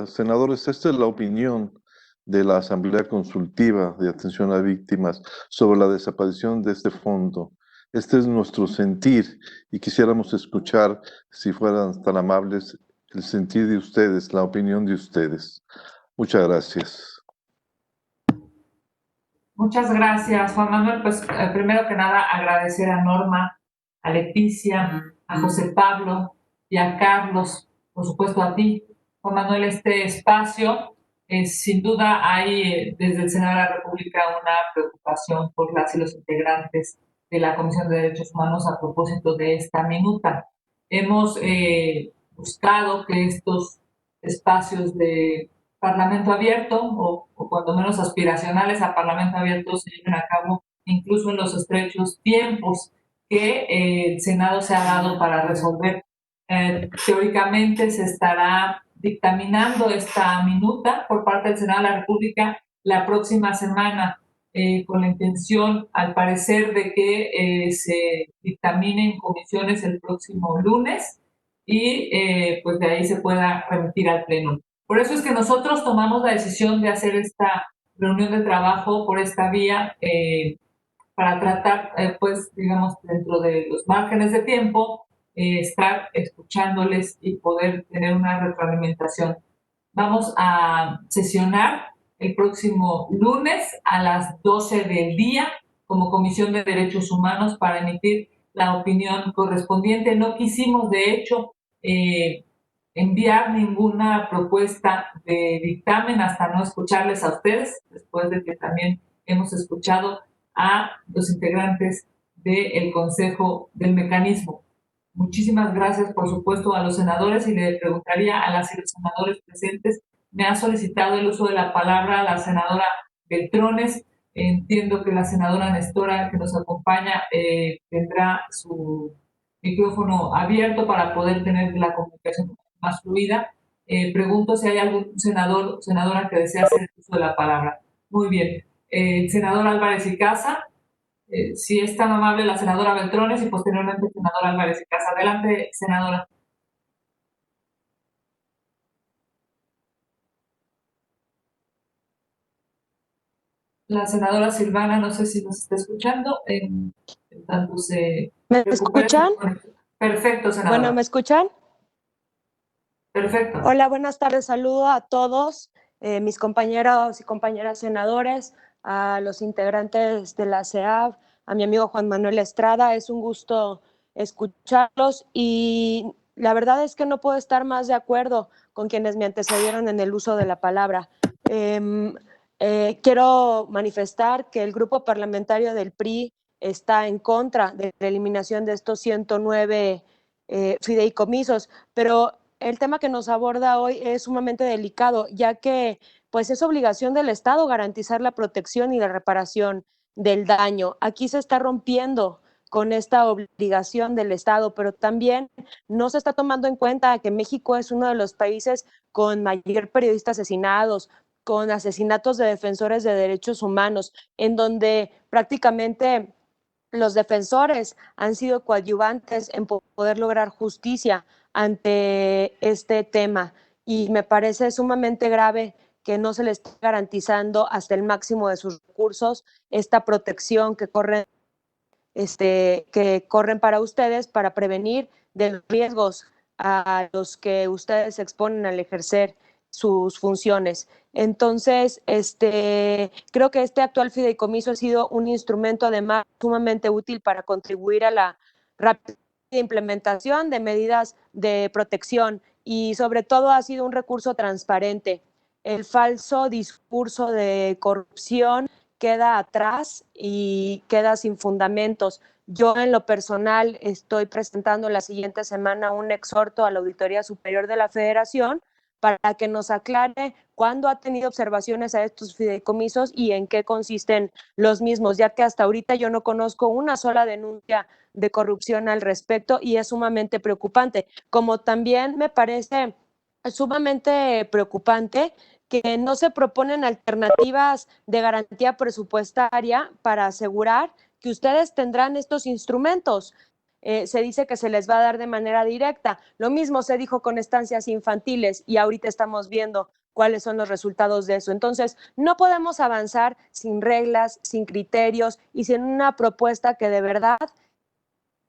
Senadores, esta es la opinión de la Asamblea Consultiva de Atención a Víctimas sobre la desaparición de este fondo Este es nuestro sentir y quisiéramos escuchar, si fueran tan amables, el sentir de ustedes, la opinión de ustedes. Muchas gracias. Muchas gracias, Juan Manuel. Pues primero que nada agradecer a Norma, a Leticia, a José Pablo y a Carlos, por supuesto a ti, Juan Manuel, este espacio. Sin duda hay desde el Senado de la República una preocupación por las y los integrantes de la Comisión de Derechos Humanos a propósito de esta minuta. Hemos buscado que estos espacios de Parlamento abierto o cuando menos aspiracionales a Parlamento abierto se lleven a cabo incluso en los estrechos tiempos que el Senado se ha dado para resolver. Teóricamente se estará dictaminando esta minuta por parte del Senado de la República la próxima semana, con la intención, al parecer, de que se dictamine en comisiones el próximo lunes y pues de ahí se pueda remitir al Pleno. Por eso es que nosotros tomamos la decisión de hacer esta reunión de trabajo por esta vía, para tratar, pues, digamos, dentro de los márgenes de tiempo, estar escuchándoles y poder tener una retroalimentación. Vamos a sesionar el próximo lunes a las 12 del día como Comisión de Derechos Humanos para emitir la opinión correspondiente. No quisimos, de hecho, enviar ninguna propuesta de dictamen hasta no escucharles a ustedes, después de que también hemos escuchado a los integrantes del Consejo del Mecanismo. Muchísimas gracias, por supuesto, a los senadores, y le preguntaría a las y los senadores presentes. Me ha solicitado el uso de la palabra la senadora Beltrones. Entiendo que la senadora Nestora, que nos acompaña, tendrá su micrófono abierto para poder tener la comunicación más fluida. Pregunto si hay algún senador o senadora que desea hacer uso de la palabra. Muy bien. Senador Álvarez y Casa, si es tan amable la senadora Beltrones y posteriormente el senador Álvarez y Casa. Adelante, senadora. La senadora Silvana, no sé si nos está escuchando. Tanto se ¿Me escuchan? Perfecto, senadora. Bueno, ¿me escuchan? Perfecto. Hola, buenas tardes. Saludo a todos mis compañeros y compañeras senadores, a los integrantes de la CEAV, a mi amigo Juan Manuel Estrada. Es un gusto escucharlos y la verdad es que no puedo estar más de acuerdo con quienes me antecedieron en el uso de la palabra. Quiero manifestar que el grupo parlamentario del PRI está en contra de la eliminación de estos 109 fideicomisos, pero el tema que nos aborda hoy es sumamente delicado, ya que pues es obligación del Estado garantizar la protección y la reparación del daño. Aquí se está rompiendo con esta obligación del Estado, pero también no se está tomando en cuenta que México es uno de los países con mayor periodistas asesinados, con asesinatos de defensores de derechos humanos, en donde prácticamente los defensores han sido coadyuvantes en poder lograr justicia ante este tema, y me parece sumamente grave que no se les esté garantizando hasta el máximo de sus recursos esta protección que corren para ustedes, para prevenir de los riesgos a los que ustedes se exponen al ejercer sus funciones. Entonces, creo que este actual fideicomiso ha sido un instrumento además sumamente útil para contribuir a la rápida implementación de medidas de protección, y sobre todo ha sido un recurso transparente. El falso discurso de corrupción queda atrás y queda sin fundamentos. Yo en lo personal estoy presentando la siguiente semana un exhorto a la Auditoría Superior de la Federación para que nos aclare cuándo ha tenido observaciones a estos fideicomisos y en qué consisten los mismos, ya que hasta ahorita yo no conozco una sola denuncia de corrupción al respecto, y es sumamente preocupante. Como también me parece sumamente preocupante que no se proponen alternativas de garantía presupuestaria para asegurar que ustedes tendrán estos instrumentos. Se dice que se les va a dar de manera directa. Lo mismo se dijo con estancias infantiles y ahorita estamos viendo cuáles son los resultados de eso. Entonces, no podemos avanzar sin reglas, sin criterios y sin una propuesta que de verdad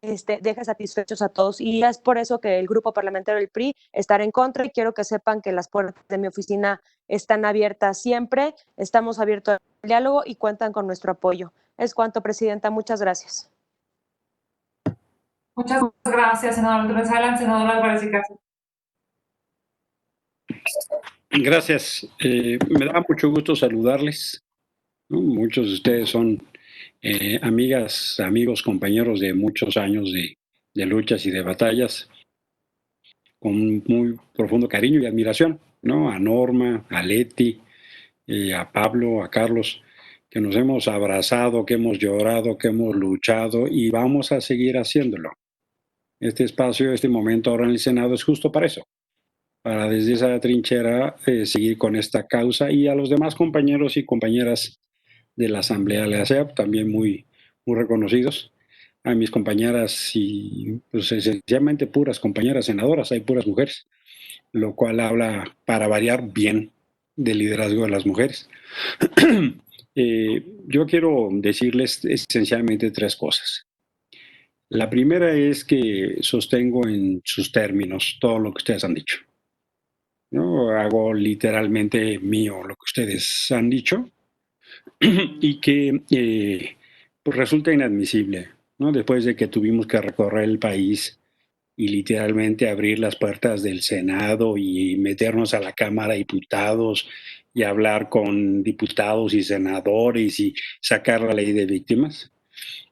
deje satisfechos a todos. Y es por eso que el grupo parlamentario del PRI estará en contra, y quiero que sepan que las puertas de mi oficina están abiertas siempre, estamos abiertos al diálogo y cuentan con nuestro apoyo. Es cuanto, presidenta. Muchas gracias. Muchas gracias, senador Torres. Adelante, senador Álvarez y Caso. Gracias. Me da mucho gusto saludarles, ¿no? Muchos de ustedes son amigas, amigos, compañeros de muchos años de luchas y de batallas, con muy profundo cariño y admiración, ¿no? A Norma, a Leti, a Pablo, a Carlos, que nos hemos abrazado, que hemos llorado, que hemos luchado y vamos a seguir haciéndolo. Este espacio, este momento ahora en el Senado es justo para eso, para desde esa trinchera seguir con esta causa, y a los demás compañeros y compañeras de la Asamblea de la ASEAP, también muy reconocidos, a mis compañeras y pues esencialmente puras compañeras senadoras, hay puras mujeres, lo cual habla, para variar, bien del liderazgo de las mujeres. Yo quiero decirles esencialmente tres cosas. La primera es que sostengo en sus términos todo lo que ustedes han dicho, ¿no? Hago literalmente mío lo que ustedes han dicho y que pues resulta inadmisible, ¿no? Después de que tuvimos que recorrer el país y literalmente abrir las puertas del Senado y meternos a la Cámara de Diputados y hablar con diputados y senadores y sacar la ley de víctimas.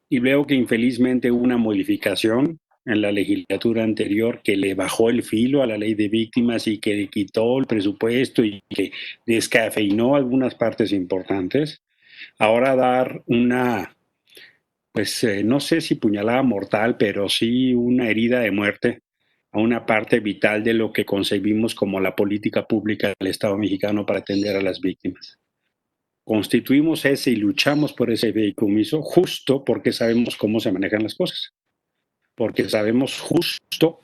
Y veo que infelizmente hubo una modificación en la legislatura anterior que le bajó el filo a la ley de víctimas y que le quitó el presupuesto y que descafeinó algunas partes importantes. Ahora dar una, pues no sé si puñalada mortal, pero sí una herida de muerte a una parte vital de lo que concebimos como la política pública del Estado mexicano para atender a las víctimas. Constituimos ese y luchamos por ese fideicomiso justo porque sabemos cómo se manejan las cosas, porque sabemos justo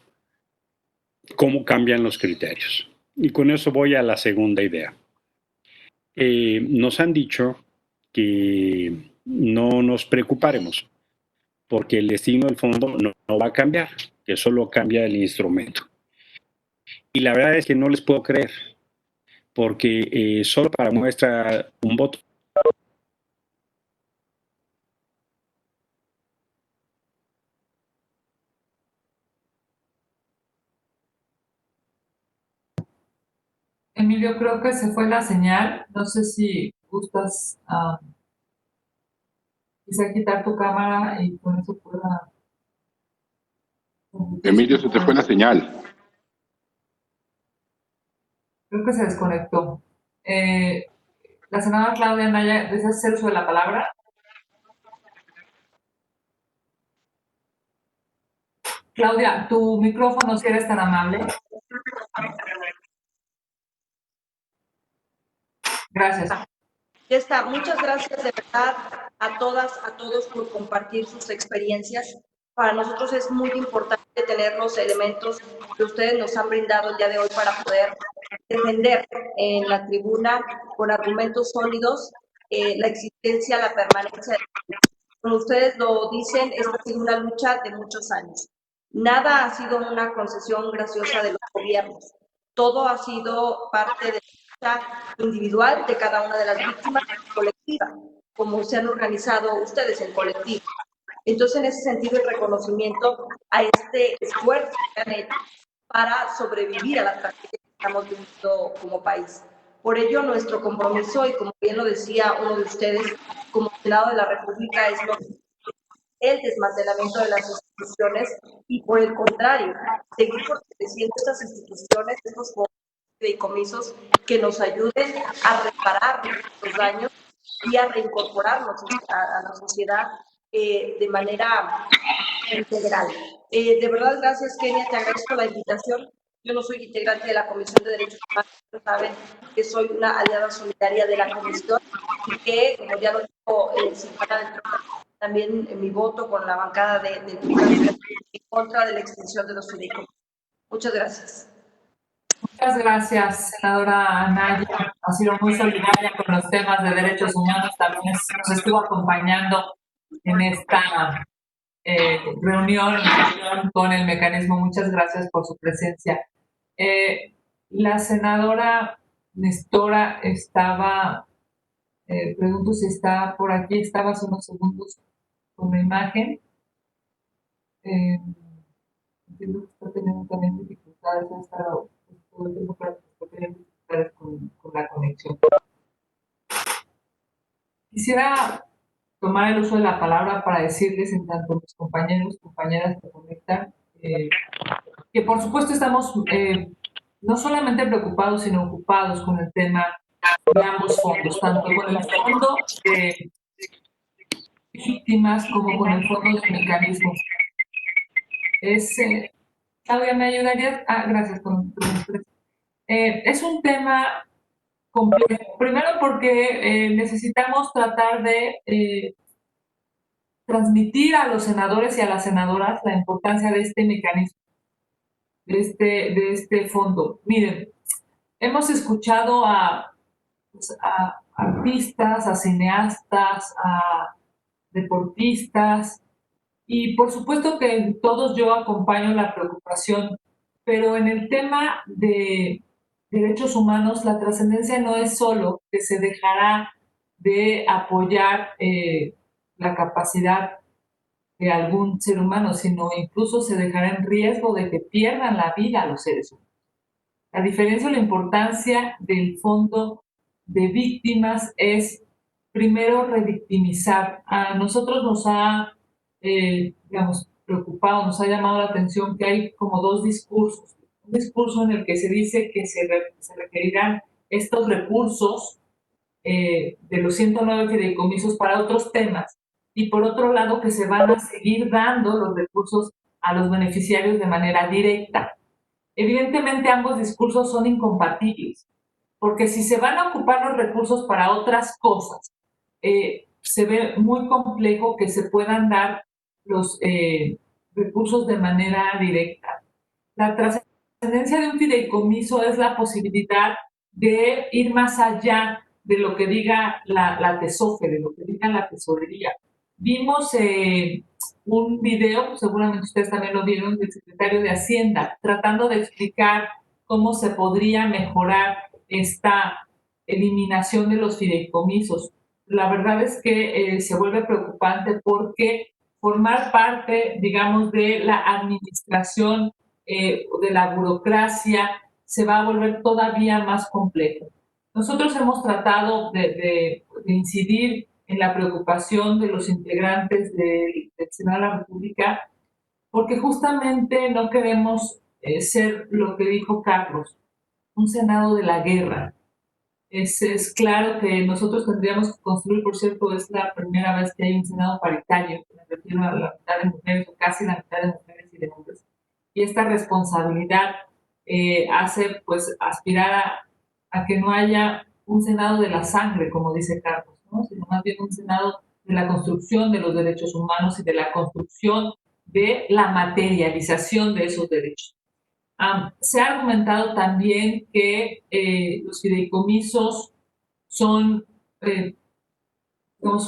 cómo cambian los criterios. Y con eso voy a la segunda idea. Nos han dicho que no nos preocuparemos, porque el destino del fondo no va a cambiar, que solo cambia el instrumento. Y la verdad es que no les puedo creer, porque solo para muestra un voto. Emilio, creo que se fue la señal. No sé si gustas quizá quitar tu cámara y con eso pueda... Emilio, se te fue la señal. Creo que se desconectó. La senadora Claudia Anaya, ¿deseas hacer uso de la palabra? Claudia, tu micrófono, si eres tan amable. Gracias. Ya está. Muchas gracias de verdad a todas, a todos por compartir sus experiencias. Para nosotros es muy importante tener los elementos que ustedes nos han brindado el día de hoy para poder defender en la tribuna con argumentos sólidos la existencia, la permanencia. Como ustedes lo dicen, esta ha sido una lucha de muchos años. Nada ha sido una concesión graciosa de los gobiernos. Todo ha sido parte de la lucha individual de cada una de las víctimas colectiva, como se han organizado ustedes en colectivo. Entonces, en ese sentido, el reconocimiento a este esfuerzo que han hecho para sobrevivir a la tragedia que estamos viviendo como país. Por ello, nuestro compromiso, y como bien lo decía uno de ustedes, como Senado de la República, es el desmantelamiento de las instituciones y, por el contrario, seguir fortaleciendo estas instituciones, estos fideicomisos que nos ayuden a reparar los daños y a reincorporarnos a la sociedad de manera integral. De verdad, gracias, Kenia, te agradezco la invitación. Yo no soy integrante de la Comisión de Derechos Humanos, pero saben que soy una aliada solidaria de la Comisión y que, como ya lo dijo Silvana, también en mi voto con la bancada del en contra de la extensión de los fideicomisos. Muchas gracias. Muchas gracias, senadora Anaya. Ha sido muy solidaria con los temas de derechos humanos. También nos estuvo acompañando en reunión con el mecanismo. Muchas gracias por su presencia. La senadora Nestora estaba, pregunto si está por aquí, estaba hace unos segundos con la imagen. Entiendo que está teniendo también dificultades, ha estado todo el tiempo teniendo dificultades con la conexión. Quisiera tomar el uso de la palabra para decirles, en tanto mis compañeros y compañeras que conectan, que por supuesto estamos no solamente preocupados, sino ocupados con el tema de ambos fondos, tanto con el fondo de víctimas como con el fondo de mecanismos. Claudia, ¿me ayudarías? Gracias. Es un tema complejo. Primero porque necesitamos tratar de transmitir a los senadores y a las senadoras la importancia de este mecanismo, de este fondo. Miren, hemos escuchado a artistas, a cineastas, a deportistas, y por supuesto que en todos yo acompaño la preocupación, pero en el tema de derechos humanos la trascendencia no es solo que se dejará de apoyar la capacidad de algún ser humano, sino incluso se dejará en riesgo de que pierdan la vida los seres humanos. La diferencia o la importancia del fondo de víctimas es, primero, revictimizar. A nosotros nos ha, preocupado, nos ha llamado la atención que hay como dos discursos. Un discurso en el que se dice que se requerirán estos recursos de los 109 fideicomisos para otros temas, y por otro lado que se van a seguir dando los recursos a los beneficiarios de manera directa. Evidentemente ambos discursos son incompatibles, porque si se van a ocupar los recursos para otras cosas, se ve muy complejo que se puedan dar los recursos de manera directa. La trascendencia de un fideicomiso es la posibilidad de ir más allá de lo que diga la TESOFE, de lo que diga la tesorería. Vimos un video, seguramente ustedes también lo vieron, del secretario de Hacienda, tratando de explicar cómo se podría mejorar esta eliminación de los fideicomisos. La verdad es que se vuelve preocupante porque formar parte, digamos, de la administración, de la burocracia, se va a volver todavía más complejo. Nosotros hemos tratado de incidir en la preocupación de los integrantes del Senado de la República, porque justamente no queremos ser lo que dijo Carlos, un Senado de la guerra. Es claro que nosotros tendríamos que construir, por cierto, es la primera vez que hay un Senado paritario, me refiero a la mitad de mujeres o casi la mitad de mujeres y de hombres, y esta responsabilidad hace pues aspirar a que no haya un Senado de la sangre, como dice Carlos, ¿no? Sino más bien un Senado de la construcción de los derechos humanos y de la construcción de la materialización de esos derechos. Se ha argumentado también que los fideicomisos son,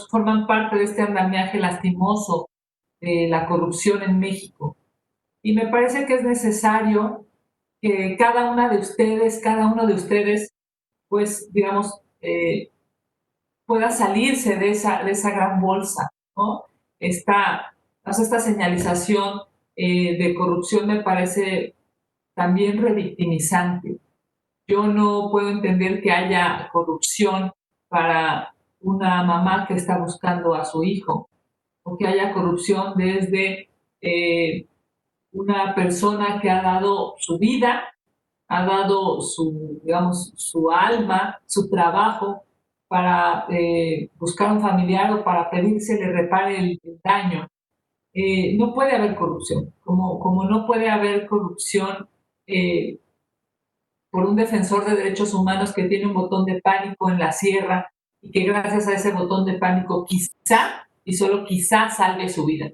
forman parte de este andamiaje lastimoso de la corrupción en México. Y me parece que es necesario que cada una de ustedes, cada uno de ustedes, pues, digamos, pueda salirse de esa gran bolsa, ¿no? Esta señalización de corrupción me parece también revictimizante. Yo no puedo entender que haya corrupción para una mamá que está buscando a su hijo, o que haya corrupción desde una persona que ha dado su vida, ha dado su alma, su trabajo para buscar un familiar o para pedir que se le repare el daño. No puede haber corrupción, como no puede haber corrupción por un defensor de derechos humanos que tiene un botón de pánico en la sierra y que gracias a ese botón de pánico quizá, y solo quizá, salve su vida.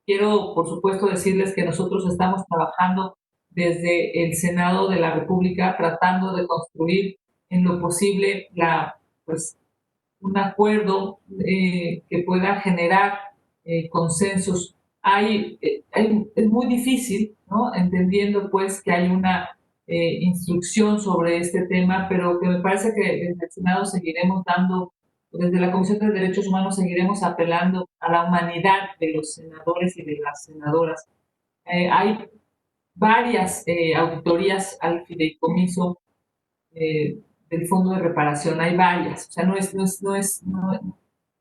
Quiero, por supuesto, decirles que nosotros estamos trabajando desde el Senado de la República tratando de construir en lo posible un acuerdo que pueda generar consensos es muy difícil, ¿no? Entendiendo pues que hay una instrucción sobre este tema, pero que me parece que desde el Senado seguiremos dando, desde la Comisión de Derechos Humanos seguiremos apelando a la humanidad de los senadores y de las senadoras. Hay varias auditorías al fideicomiso del Fondo de Reparación, hay varias, o sea,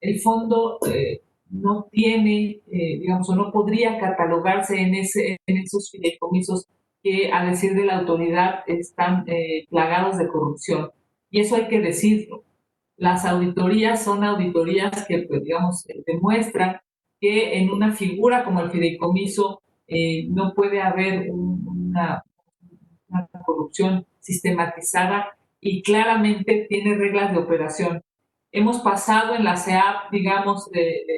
el fondo no tiene, digamos, o no podría catalogarse en esos fideicomisos que, a decir de la autoridad, están plagados de corrupción. Y eso hay que decirlo. Las auditorías son auditorías que, pues, digamos, demuestran que en una figura como el fideicomiso no puede haber una corrupción sistematizada y claramente tiene reglas de operación. Hemos pasado en la CEAP, digamos,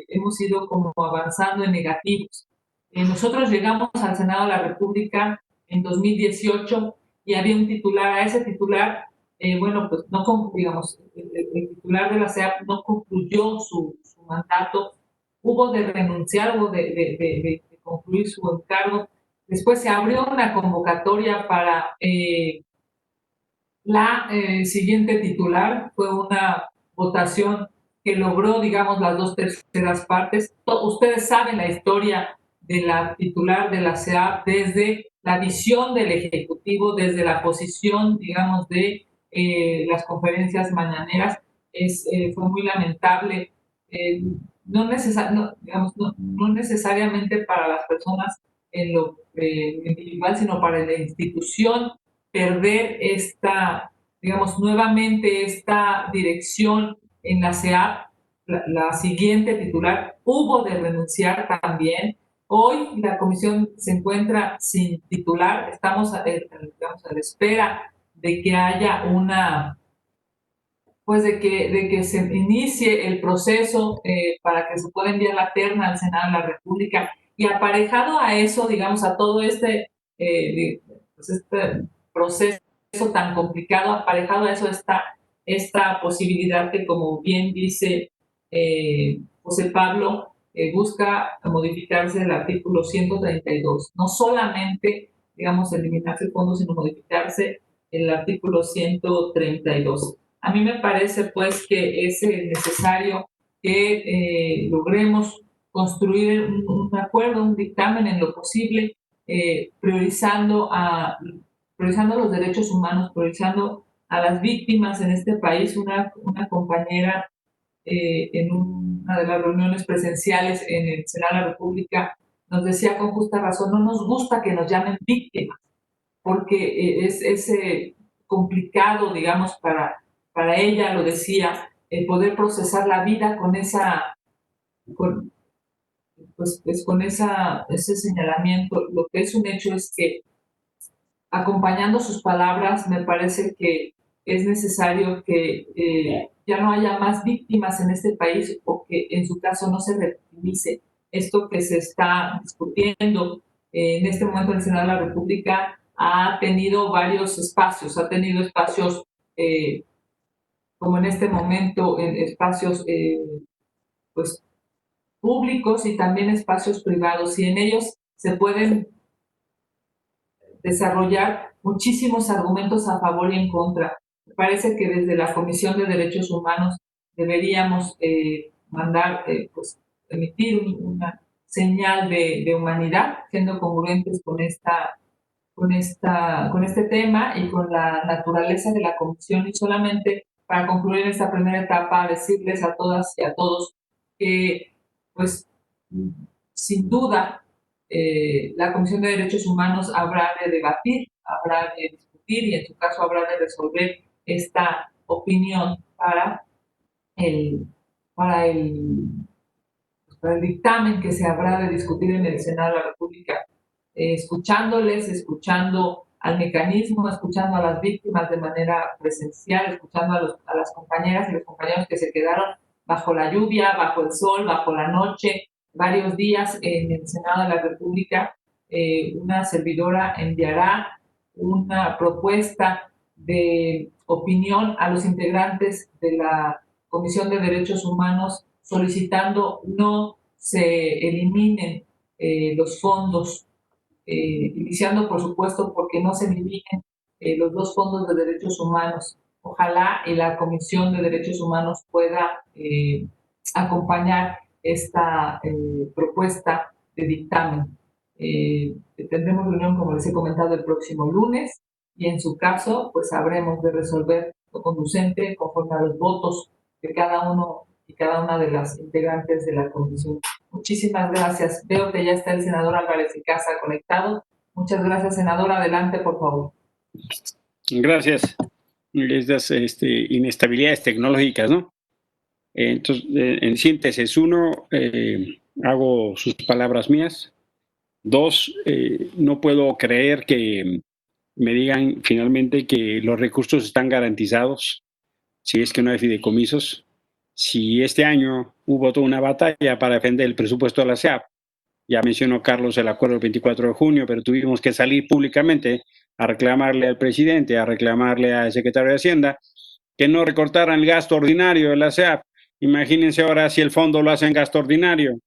hemos ido como avanzando en negativos. Nosotros llegamos al Senado de la República en 2018 y había un titular. A ese titular, bueno, pues no, digamos, el titular de la CEAP no concluyó su mandato, hubo de renunciar, hubo de concluir su encargo. Después se abrió una convocatoria para la siguiente titular. Fue una votación que logró, digamos, las 2/3 partes. Ustedes saben la historia de la titular de la CEAP desde la visión del Ejecutivo, desde la posición, digamos, de las conferencias mañaneras. Fue muy lamentable, no necesariamente para las personas en lo individual, sino para la institución, perder digamos, nuevamente esta dirección en la CEAP. La siguiente titular hubo de renunciar también. Hoy la comisión se encuentra sin titular. Estamos a la espera de que haya pues de que se inicie el proceso para que se pueda enviar la terna al Senado de la República. Y aparejado a eso, digamos, a todo este proceso tan complicado, aparejado a eso está esta posibilidad que, como bien dice José Pablo, busca modificarse el artículo 132. No solamente, digamos, eliminarse el fondo, sino modificarse el artículo 132. A mí me parece, pues, que es necesario que logremos construir un acuerdo, un dictamen en lo posible, priorizando los derechos humanos, priorizando a las víctimas en este país. Una compañera en una de las reuniones presenciales en el Senado de la República nos decía con justa razón: no nos gusta que nos llamen víctimas, porque es complicado, digamos, para ella, lo decía, poder procesar la vida con ese señalamiento. Lo que es un hecho es que, acompañando sus palabras, me parece que es necesario que ya no haya más víctimas en este país, o que en su caso no se revictimice. Esto que se está discutiendo en este momento en el Senado de la República ha tenido varios espacios, como en este momento, en espacios pues públicos y también espacios privados, y en ellos se pueden desarrollar muchísimos argumentos a favor y en contra. Me parece que desde la Comisión de Derechos Humanos deberíamos pues, emitir una señal de humanidad, siendo congruentes con este tema y con la naturaleza de la comisión. Y solamente para concluir esta primera etapa, decirles a todas y a todos que, pues, sin duda, la Comisión de Derechos Humanos habrá de debatir, habrá de discutir y, en su caso, habrá de resolver esta opinión para el dictamen que se habrá de discutir en el Senado de la República, escuchando al mecanismo, escuchando a las víctimas de manera presencial, escuchando a las compañeras y los compañeros que se quedaron bajo la lluvia, bajo el sol, bajo la noche, varios días en el Senado de la República. Una servidora enviará una propuesta de opinión a los integrantes de la Comisión de Derechos Humanos, solicitando no se eliminen los fondos, iniciando, por supuesto, porque no se eliminen los dos fondos de derechos humanos. Ojalá y la Comisión de Derechos Humanos pueda acompañar esta propuesta de dictamen. Tendremos reunión, como les he comentado, el próximo lunes y en su caso, pues habremos de resolver lo conducente conforme a los votos de cada uno y cada una de las integrantes de la comisión. Muchísimas gracias. Veo que ya está el senador Álvarez y Casa conectado. Muchas gracias, senador. Adelante, por favor. Gracias. Estas inestabilidades tecnológicas, ¿no? Entonces, en síntesis, uno, hago sus palabras mías. Dos, no puedo creer que me digan finalmente que los recursos están garantizados si es que no hay fideicomisos. Si este año hubo toda una batalla para defender el presupuesto de la SEAP, ya mencionó Carlos el acuerdo del 24 de junio, pero tuvimos que salir públicamente a reclamarle al presidente, a reclamarle al secretario de Hacienda, que no recortaran el gasto ordinario de la SEAP. Imagínense ahora si el fondo lo hace en gasto ordinario.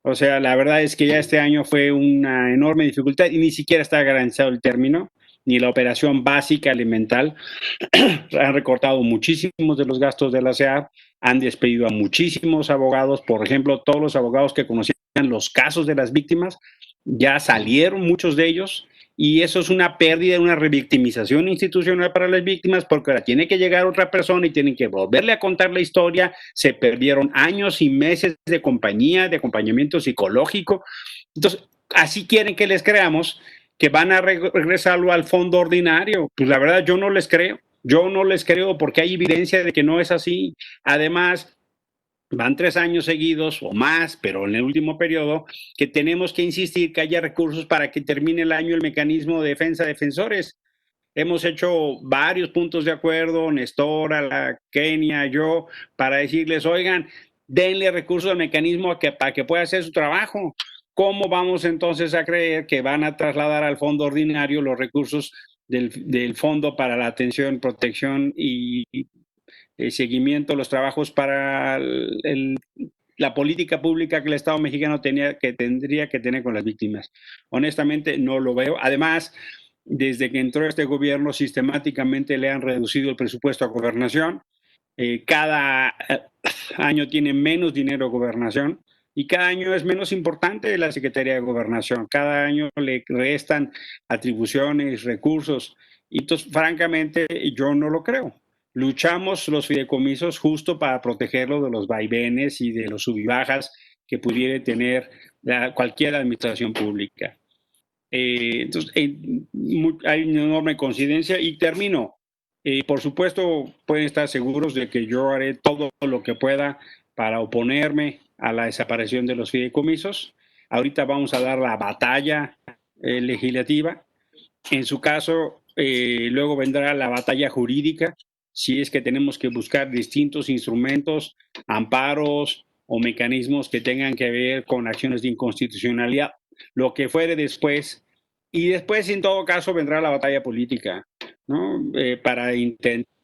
O sea, la verdad es que ya este año fue una enorme dificultad y ni siquiera está garantizado el término, ni la operación básica elemental. Han recortado muchísimos de los gastos de la SEAP, han despedido a muchísimos abogados. Por ejemplo, todos los abogados que conocían los casos de las víctimas, ya salieron muchos de ellos, y eso es una pérdida, una revictimización institucional para las víctimas, porque ahora tiene que llegar otra persona y tienen que volverle a contar la historia. Se perdieron años y meses de compañía, de acompañamiento psicológico. Entonces, así quieren que les creamos que van a regresarlo al fondo ordinario. Pues la verdad, yo no les creo. Yo no les creo porque hay evidencia de que no es así. Además, van 3 años seguidos o más, pero en el último periodo, que tenemos que insistir que haya recursos para que termine el año el mecanismo de defensa de defensores. Hemos hecho varios puntos de acuerdo, Nestor, Kenia, yo, para decirles, oigan, denle recursos al mecanismo para que pueda hacer su trabajo. ¿Cómo vamos entonces a creer que van a trasladar al fondo ordinario los recursos del Fondo para la Atención, Protección y seguimiento, los trabajos para la política pública que el Estado mexicano tendría que tener con las víctimas? Honestamente, no lo veo. Además, desde que entró este gobierno, sistemáticamente le han reducido el presupuesto a Gobernación. Cada año tiene menos dinero Gobernación y cada año es menos importante la Secretaría de Gobernación. Cada año le restan atribuciones, recursos. Y entonces, francamente, yo no lo creo. Luchamos los fideicomisos justo para protegerlo de los vaivenes y de los sub y bajas que pudiera tener cualquier administración pública. Entonces, hay una enorme coincidencia y termino. Por supuesto, pueden estar seguros de que yo haré todo lo que pueda para oponerme a la desaparición de los fideicomisos. Ahorita vamos a dar la batalla legislativa. En su caso, luego vendrá la batalla jurídica, si es que tenemos que buscar distintos instrumentos, amparos o mecanismos que tengan que ver con acciones de inconstitucionalidad, lo que fuere después. Y después, en todo caso, vendrá la batalla política, ¿no?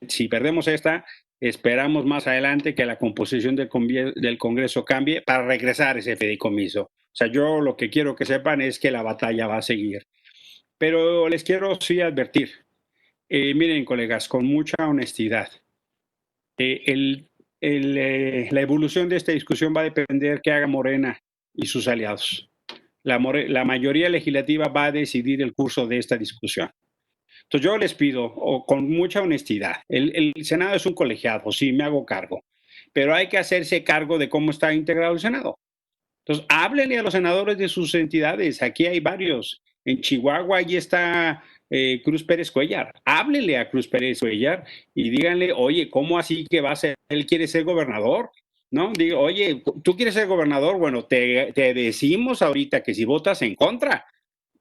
Si perdemos esta, esperamos más adelante que la composición del Congreso cambie para regresar ese fideicomiso. O sea, yo lo que quiero que sepan es que la batalla va a seguir. Pero les quiero sí advertir, miren, colegas, con mucha honestidad, la evolución de esta discusión va a depender qué haga Morena y sus aliados. La mayoría legislativa va a decidir el curso de esta discusión. Entonces yo les pido, con mucha honestidad, el Senado es un colegiado, sí, me hago cargo, pero hay que hacerse cargo de cómo está integrado el Senado. Entonces, háblenle a los senadores de sus entidades, aquí hay varios. En Chihuahua allí está Cruz Pérez Cuellar. Háblenle a Cruz Pérez Cuellar y díganle, oye, ¿cómo así que va a ser? Él quiere ser gobernador, ¿no? Digo, oye, ¿tú quieres ser gobernador? Bueno, te decimos ahorita que si votas en contra,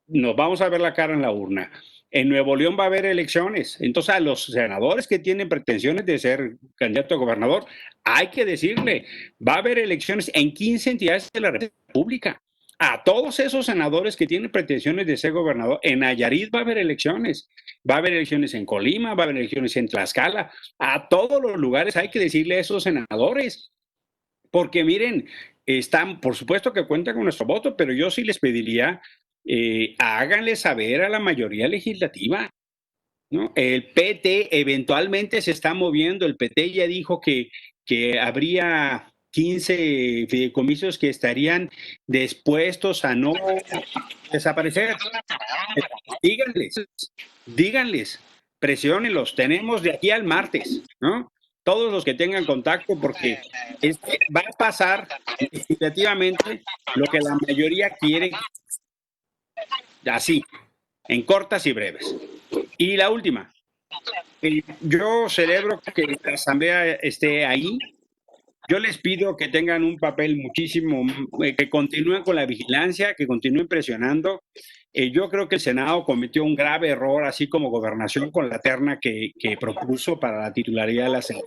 nos vamos a ver la cara en la urna. En Nuevo León va a haber elecciones. Entonces, a los senadores que tienen pretensiones de ser candidato a gobernador, hay que decirle, va a haber elecciones en 15 entidades de la República. A todos esos senadores que tienen pretensiones de ser gobernador, en Nayarit va a haber elecciones. Va a haber elecciones en Colima, va a haber elecciones en Tlaxcala. A todos los lugares hay que decirle a esos senadores. Porque miren, están, por supuesto que cuentan con nuestro voto, pero yo sí les pediría, háganle saber a la mayoría legislativa, ¿no? El PT eventualmente se está moviendo, el PT ya dijo que habría 15 fideicomisos que estarían dispuestos a no desaparecer. Díganles, presiónenlos, tenemos de aquí al martes, ¿no? Todos los que tengan contacto, porque va a pasar legislativamente lo que la mayoría quiere, así, en cortas y breves. Y la última, yo celebro que la Asamblea esté ahí. Yo les pido que tengan un papel muchísimo, que continúen con la vigilancia, que continúen presionando. Yo creo que el Senado cometió un grave error, así como Gobernación, con la terna que propuso para la titularidad de la SEAP.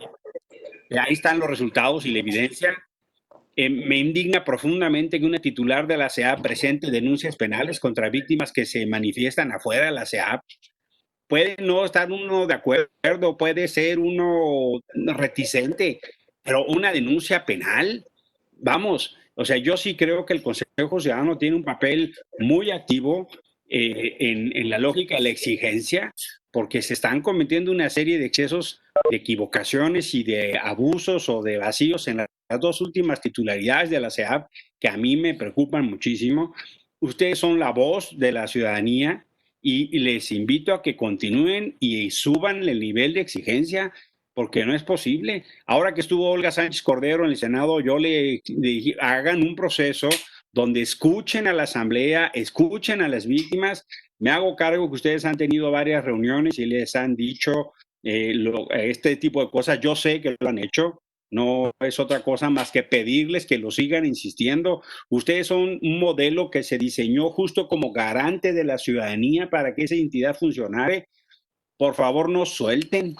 Ahí están los resultados y la evidencia. Me indigna profundamente que una titular de la SEAP presente denuncias penales contra víctimas que se manifiestan afuera de la SEAP. Puede no estar uno de acuerdo, puede ser uno reticente, pero una denuncia penal, vamos, o sea, yo sí creo que el Consejo Ciudadano tiene un papel muy activo en la lógica de la exigencia, porque se están cometiendo una serie de excesos, de equivocaciones y de abusos o de vacíos en las dos últimas titularidades de la SEAP, que a mí me preocupan muchísimo. Ustedes son la voz de la ciudadanía y les invito a que continúen y suban el nivel de exigencia, porque no es posible. Ahora que estuvo Olga Sánchez Cordero en el Senado, yo le dije, hagan un proceso donde escuchen a la Asamblea, escuchen a las víctimas. Me hago cargo que ustedes han tenido varias reuniones y les han dicho este tipo de cosas. Yo sé que lo han hecho. No es otra cosa más que pedirles que lo sigan insistiendo. Ustedes son un modelo que se diseñó justo como garante de la ciudadanía para que esa entidad funcionara. Por favor, no suelten,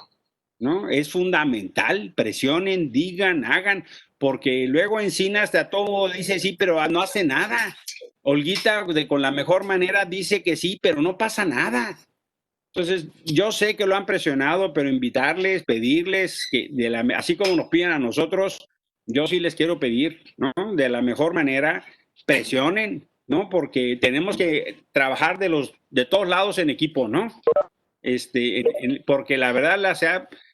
¿no? Es fundamental, presionen, digan, hagan, porque luego Encinas a todo dice sí, pero no hace nada. Olguita, con la mejor manera, dice que sí, pero no pasa nada. Entonces, yo sé que lo han presionado, pero invitarles, pedirles, que así como nos piden a nosotros, yo sí les quiero pedir, ¿no? De la mejor manera, presionen, ¿no? Porque tenemos que trabajar de todos lados en equipo, ¿no? Porque la verdad,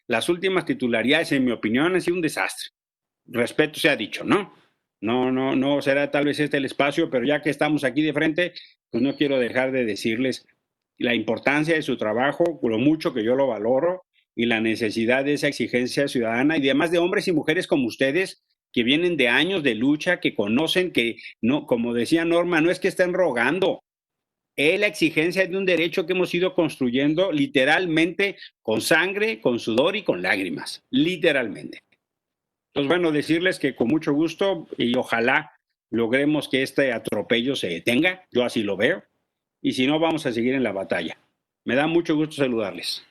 las últimas titularidades, en mi opinión, han sido un desastre. Respeto se ha dicho, ¿no? No será tal vez este el espacio, pero ya que estamos aquí de frente, pues no quiero dejar de decirles la importancia de su trabajo, lo mucho que yo lo valoro y la necesidad de esa exigencia ciudadana y además de hombres y mujeres como ustedes que vienen de años de lucha, que conocen que, no, como decía Norma, no es que estén rogando, es la exigencia de un derecho que hemos ido construyendo literalmente con sangre, con sudor y con lágrimas, literalmente. Entonces, bueno, decirles que con mucho gusto y ojalá logremos que este atropello se detenga, yo así lo veo, y si no, vamos a seguir en la batalla. Me da mucho gusto saludarles.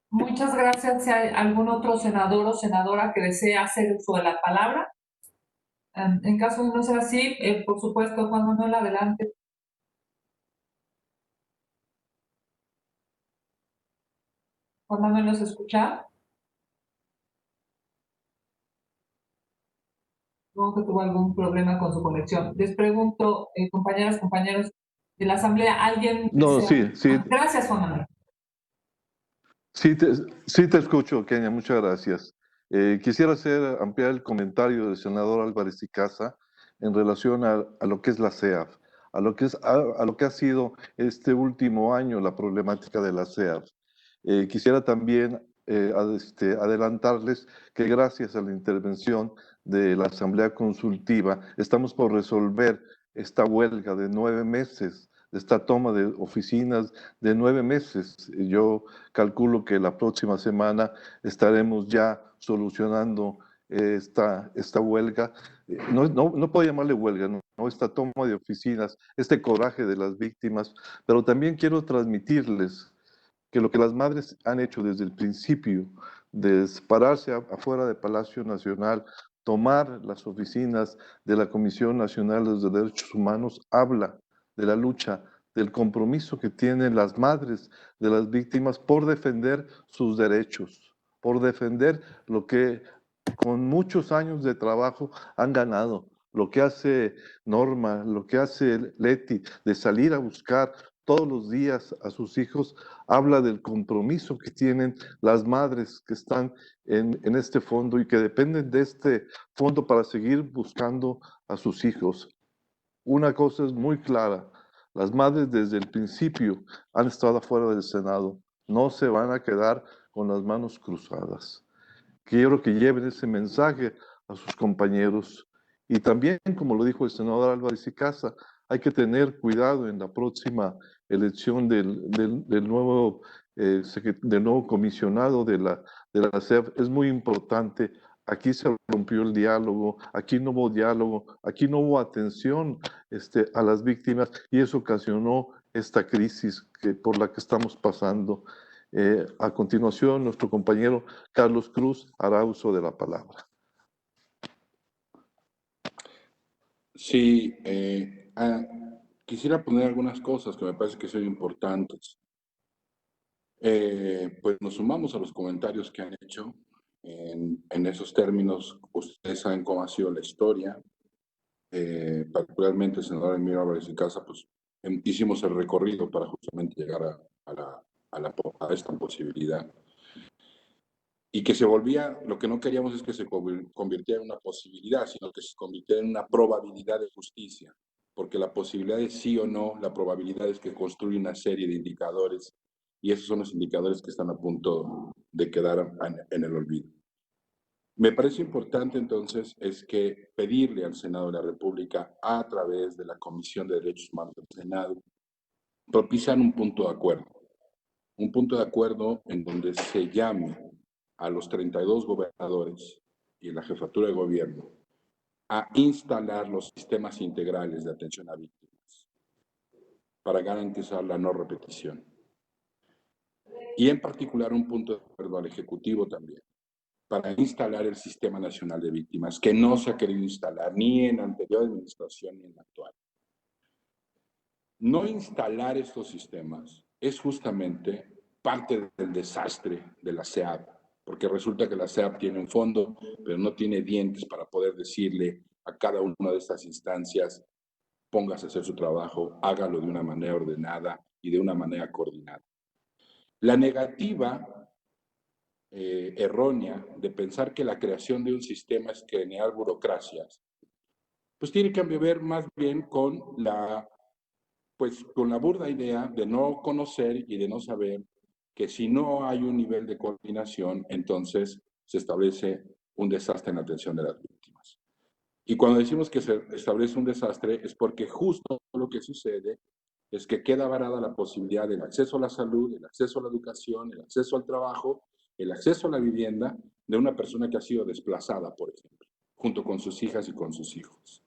Muchas gracias. Si hay algún otro senador o senadora que desee hacer uso de la palabra. En caso de no ser así, por supuesto, Juan Manuel, adelante. Juan Manuel, ¿nos escucha? Supongo que tuvo algún problema con su conexión. Les pregunto, compañeras, compañeros de la Asamblea, ¿alguien? No, sí. Gracias, Juan Manuel. Sí te escucho, Kenia, muchas gracias. Quisiera ampliar el comentario del senador Álvarez y Casa en relación a lo que es la SEAF, a lo que ha sido este último año la problemática de la SEAF. Quisiera también adelantarles que gracias a la intervención de la Asamblea Consultiva estamos por resolver esta huelga de 9 meses, esta toma de oficinas de 9 meses. Yo calculo que la próxima semana estaremos ya solucionando esta huelga. No puedo llamarle huelga, ¿no? Esta toma de oficinas, este coraje de las víctimas, pero también quiero transmitirles que lo que las madres han hecho desde el principio, de pararse afuera del Palacio Nacional, tomar las oficinas de la Comisión Nacional de los Derechos Humanos, habla de la lucha, del compromiso que tienen las madres de las víctimas por defender sus derechos, por defender lo que con muchos años de trabajo han ganado. Lo que hace Norma, lo que hace Leti, de salir a buscar todos los días a sus hijos, habla del compromiso que tienen las madres que están en este fondo y que dependen de este fondo para seguir buscando a sus hijos. Una cosa es muy clara, las madres desde el principio han estado afuera del Senado, no se van a quedar con las manos cruzadas. Quiero que lleven ese mensaje a sus compañeros. Y también, como lo dijo el senador Álvarez y Casa, hay que tener cuidado en la próxima elección del nuevo comisionado de la SEP. Es muy importante. Aquí se rompió el diálogo, aquí no hubo diálogo, aquí no hubo atención a las víctimas y eso ocasionó esta crisis por la que estamos pasando. A continuación, nuestro compañero Carlos Cruz hará uso de la palabra. Sí, quisiera poner algunas cosas que me parece que son importantes. Pues nos sumamos a los comentarios que han hecho en esos términos. Ustedes saben cómo ha sido la historia. Particularmente el senador Emilio Álvarez y Casa, pues hicimos el recorrido para justamente llegar a esta posibilidad. Y que se volvía, lo que no queríamos es que se convirtiera en una posibilidad, sino que se convirtiera en una probabilidad de justicia, porque la posibilidad de sí o no, la probabilidad es que construye una serie de indicadores, y esos son los indicadores que están a punto de quedar en el olvido. Me parece importante entonces es que pedirle al Senado de la República, a través de la Comisión de Derechos Humanos del Senado, propiciar un punto de acuerdo en donde se llame a los 32 gobernadores y la jefatura de gobierno a instalar los sistemas integrales de atención a víctimas para garantizar la no repetición. Y en particular un punto de acuerdo al Ejecutivo también, para instalar el Sistema Nacional de Víctimas, que no se ha querido instalar ni en la anterior administración ni en la actual. No instalar estos sistemas es justamente parte del desastre de la SEAP, porque resulta que la SEAP tiene un fondo, pero no tiene dientes para poder decirle a cada una de estas instancias, póngase a hacer su trabajo, hágalo de una manera ordenada y de una manera coordinada. La negativa errónea de pensar que la creación de un sistema es crear burocracias, pues tiene que ver más bien con la burda idea de no conocer y de no saber que si no hay un nivel de coordinación, entonces se establece un desastre en la atención de las víctimas. Y cuando decimos que se establece un desastre es porque justo lo que sucede es que queda varada la posibilidad del acceso a la salud, el acceso a la educación, el acceso al trabajo, el acceso a la vivienda de una persona que ha sido desplazada, por ejemplo, junto con sus hijas y con sus hijos.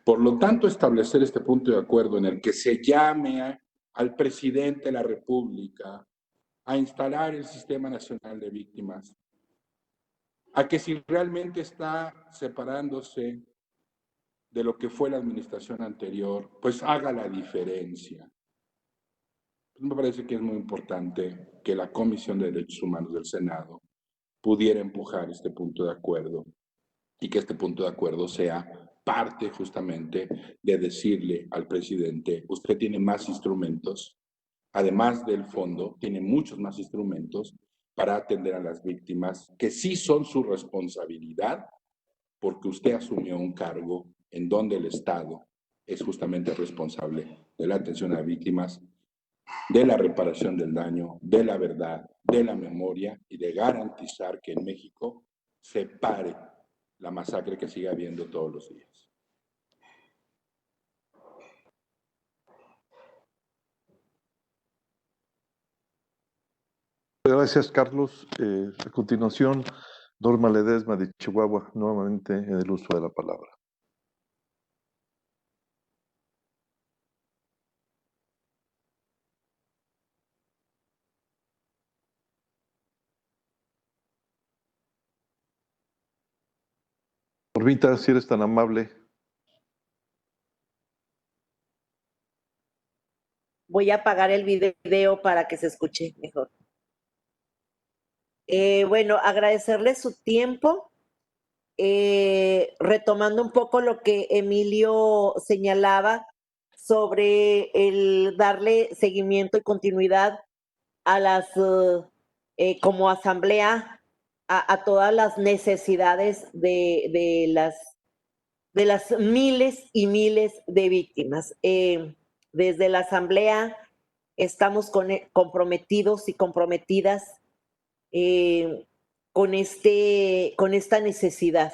Por lo tanto, establecer este punto de acuerdo en el que se llame al presidente de la República a instalar el Sistema Nacional de Víctimas, a que si realmente está separándose de lo que fue la administración anterior, pues haga la diferencia. Me parece que es muy importante que la Comisión de Derechos Humanos del Senado pudiera empujar este punto de acuerdo y que este punto de acuerdo sea parte justamente de decirle al presidente, usted tiene más instrumentos, además del fondo, tiene muchos más instrumentos para atender a las víctimas que sí son su responsabilidad porque usted asumió un cargo en donde el Estado es justamente responsable de la atención a víctimas, de la reparación del daño, de la verdad, de la memoria y de garantizar que en México se pare la masacre que sigue habiendo todos los días. Gracias, Carlos. A continuación, Norma Ledesma de Chihuahua, nuevamente en el uso de la palabra. Normita, si eres tan amable. Voy a apagar el video para que se escuche mejor. Bueno, agradecerles su tiempo. retomando un poco lo que Emilio señalaba sobre el darle seguimiento y continuidad a las, como asamblea, a todas las necesidades de las miles y miles de víctimas. Desde la asamblea estamos comprometidos y comprometidas con esta necesidad.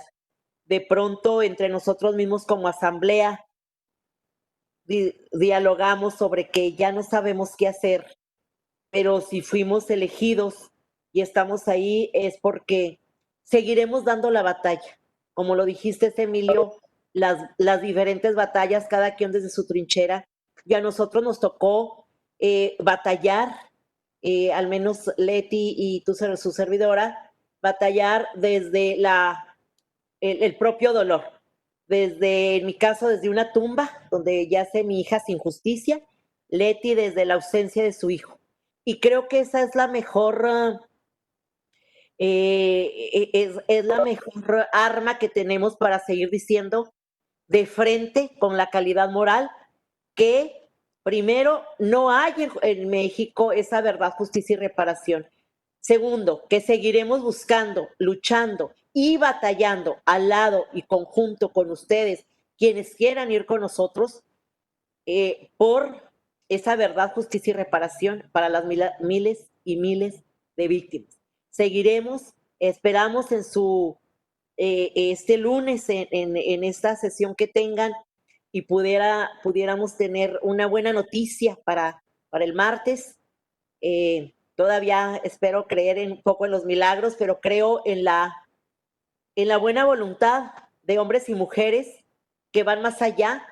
De pronto, entre nosotros mismos como asamblea, dialogamos sobre que ya no sabemos qué hacer, pero si fuimos elegidos y estamos ahí es porque seguiremos dando la batalla. Como lo dijiste, Emilio, las diferentes batallas, cada quien desde su trinchera, y a nosotros nos tocó batallar, al menos Leti y su servidora, batallar desde el propio dolor. Desde, en mi caso, desde una tumba donde yace mi hija sin justicia, Leti desde la ausencia de su hijo. Y creo que esa es la mejor, es la mejor arma que tenemos para seguir diciendo de frente con la calidad moral que primero no hay en México esa verdad, justicia y reparación. Segundo, que seguiremos buscando, luchando y batallando al lado y conjunto con ustedes, quienes quieran ir con nosotros, por esa verdad, justicia y reparación para las miles y miles de víctimas. Seguiremos, esperamos en este lunes, en esta sesión que tengan, y pudiéramos tener una buena noticia para el martes. Todavía espero creer un poco en los milagros, pero creo en la buena voluntad de hombres y mujeres que van más allá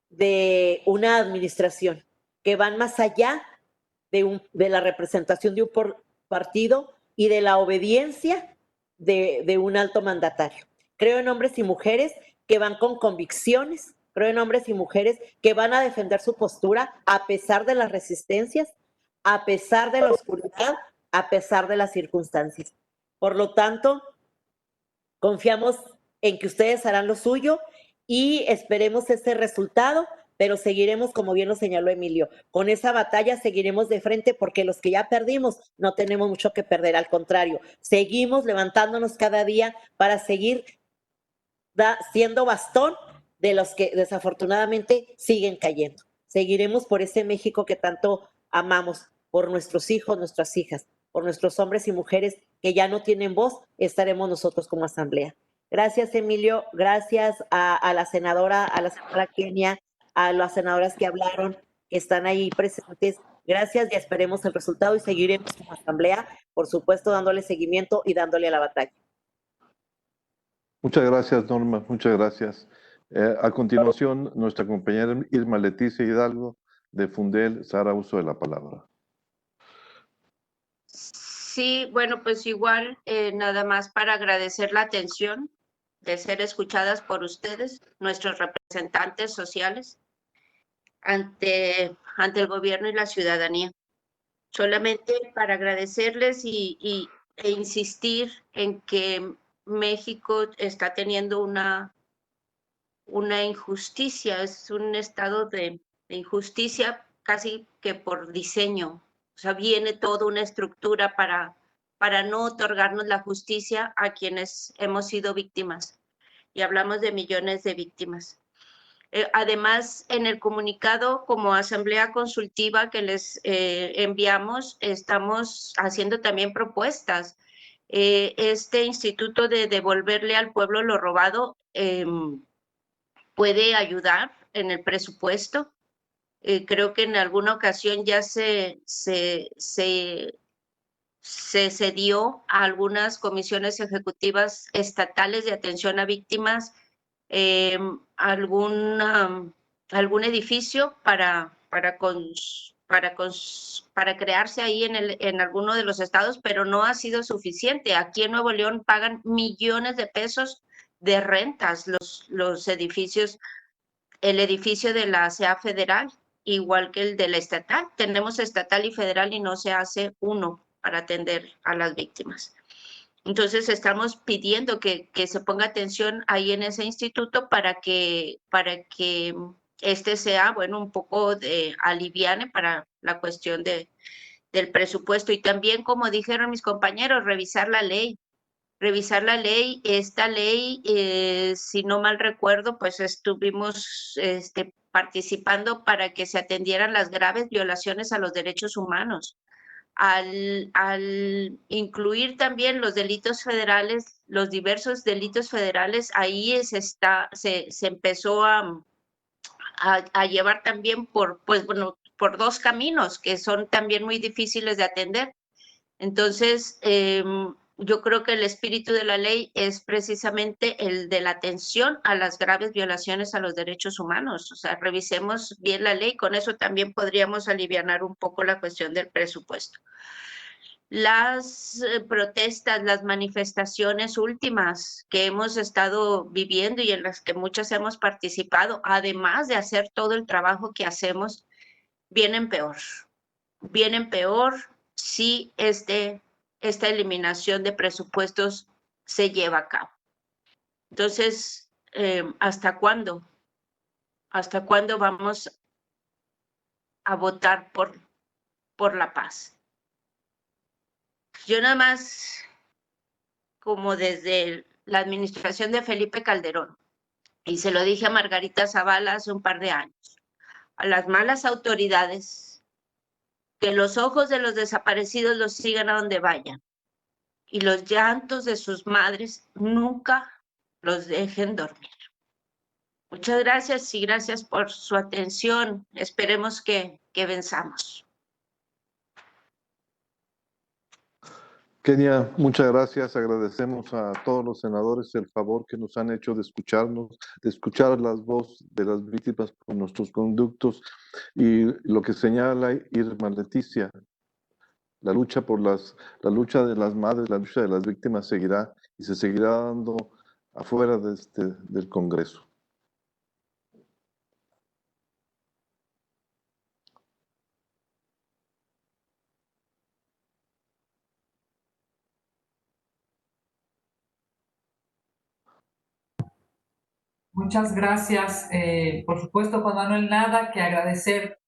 de una administración, que van más allá de la representación de un partido y de la obediencia de un alto mandatario. Creo en hombres y mujeres que van con convicciones, creo en hombres y mujeres que van a defender su postura a pesar de las resistencias, a pesar de la oscuridad, a pesar de las circunstancias. Por lo tanto, confiamos en que ustedes harán lo suyo y esperemos ese resultado, pero seguiremos, como bien lo señaló Emilio, con esa batalla seguiremos de frente porque los que ya perdimos no tenemos mucho que perder, al contrario, seguimos levantándonos cada día para seguir siendo bastón de los que desafortunadamente siguen cayendo. Seguiremos por ese México que tanto amamos, por nuestros hijos, nuestras hijas, por nuestros hombres y mujeres que ya no tienen voz, estaremos nosotros como asamblea. Gracias, Emilio, gracias a la senadora Kenia, a las senadoras que hablaron, que están ahí presentes. Gracias y esperemos el resultado y seguiremos como asamblea, por supuesto, dándole seguimiento y dándole a la batalla. Muchas gracias, Norma, muchas gracias. A continuación, nuestra compañera Irma Leticia Hidalgo, de Fundel, se hará uso de la palabra. Sí, bueno, pues igual, nada más para agradecer la atención de ser escuchadas por ustedes, nuestros representantes sociales, ante el gobierno y la ciudadanía. Solamente para agradecerles e insistir en que México está teniendo una injusticia, es un estado de injusticia casi que por diseño. O sea, viene toda una estructura para no otorgarnos la justicia a quienes hemos sido víctimas. Y hablamos de millones de víctimas. Además, en el comunicado como asamblea consultiva que les enviamos, estamos haciendo también propuestas. Este instituto de devolverle al pueblo lo robado puede ayudar en el presupuesto. Creo que en alguna ocasión ya se cedió a algunas comisiones ejecutivas estatales de atención a víctimas algún edificio para crearse ahí en alguno de los estados, pero no ha sido suficiente. Aquí en Nuevo León pagan millones de pesos de rentas los edificios, el edificio de la CEA federal, igual que el de la estatal. Tenemos estatal y federal y no se hace uno para atender a las víctimas. Entonces estamos pidiendo que se ponga atención ahí en ese instituto para que este sea, bueno, un poco de aliviane para la cuestión del presupuesto. Y también, como dijeron mis compañeros, revisar la ley. Esta ley, si no mal recuerdo, pues estuvimos participando para que se atendieran las graves violaciones a los derechos humanos. Al incluir también los delitos federales, los diversos delitos federales, ahí se empezó a llevar también por dos caminos que son también muy difíciles de atender. Entonces, yo creo que el espíritu de la ley es precisamente el de la atención a las graves violaciones a los derechos humanos. O sea, revisemos bien la ley, con eso también podríamos alivianar un poco la cuestión del presupuesto. Las protestas, las manifestaciones últimas que hemos estado viviendo y en las que muchas hemos participado, además de hacer todo el trabajo que hacemos, vienen peor si esta eliminación de presupuestos se lleva a cabo. Entonces, ¿hasta cuándo? ¿Hasta cuándo vamos a votar por la paz? Yo nada más, como desde la administración de Felipe Calderón, y se lo dije a Margarita Zavala hace un par de años, a las malas autoridades, que los ojos de los desaparecidos los sigan a donde vayan y los llantos de sus madres nunca los dejen dormir. Muchas gracias y gracias por su atención. Esperemos que venzamos. Kenia, muchas gracias. Agradecemos a todos los senadores el favor que nos han hecho de escucharnos, de escuchar las voces de las víctimas por nuestros conductos y lo que señala Irma Leticia. La lucha de las madres, la lucha de las víctimas seguirá y se seguirá dando afuera del Congreso. Muchas gracias. Por supuesto, Juan Manuel, nada que agradecer,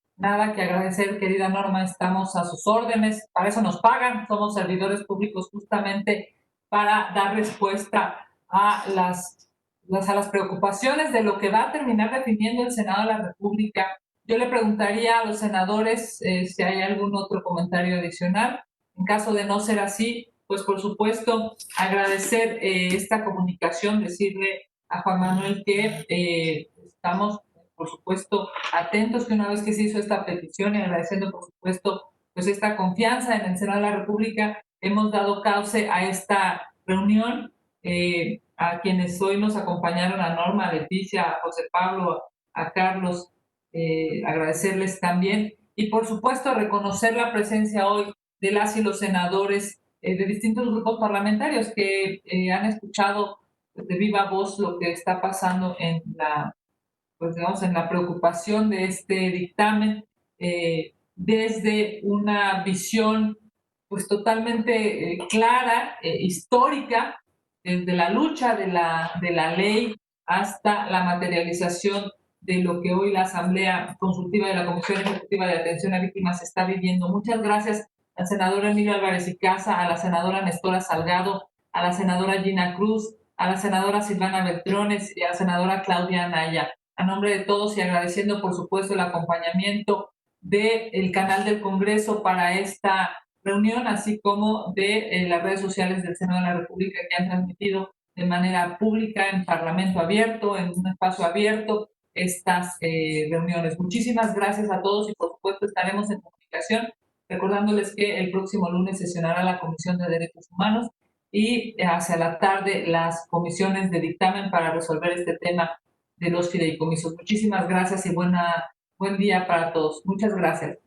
querida Norma, estamos a sus órdenes, para eso nos pagan, somos servidores públicos justamente para dar respuesta a las preocupaciones de lo que va a terminar definiendo el Senado de la República. Yo le preguntaría a los senadores si hay algún otro comentario adicional. En caso de no ser así, pues por supuesto agradecer esta comunicación, decirle a Juan Manuel que estamos, por supuesto, atentos, que una vez que se hizo esta petición y agradeciendo, por supuesto, pues esta confianza en el Senado de la República, hemos dado cauce a esta reunión. A quienes hoy nos acompañaron, a Norma, a Leticia, a José Pablo, a Carlos, agradecerles también. Y, por supuesto, reconocer la presencia hoy de las y los senadores de distintos grupos parlamentarios que han escuchado de viva voz lo que está pasando en la preocupación de este dictamen, desde una visión pues totalmente clara, histórica, desde la lucha de la ley hasta la materialización de lo que hoy la Asamblea Consultiva de la Comisión Ejecutiva de Atención a Víctimas está viviendo. Muchas gracias al senador Emilio Álvarez y Casa, a la senadora Nestora Salgado, a la senadora Gina Cruz, a la senadora Silvana Beltrones y a la senadora Claudia Anaya. A nombre de todos y agradeciendo, por supuesto, el acompañamiento del canal del Congreso para esta reunión, así como de las redes sociales del Senado de la República que han transmitido de manera pública en Parlamento Abierto, en un espacio abierto, estas reuniones. Muchísimas gracias a todos y, por supuesto, estaremos en comunicación, recordándoles que el próximo lunes sesionará la Comisión de Derechos Humanos y hacia la tarde las comisiones de dictamen para resolver este tema de los fideicomisos. Muchísimas gracias y buen día para todos. Muchas gracias.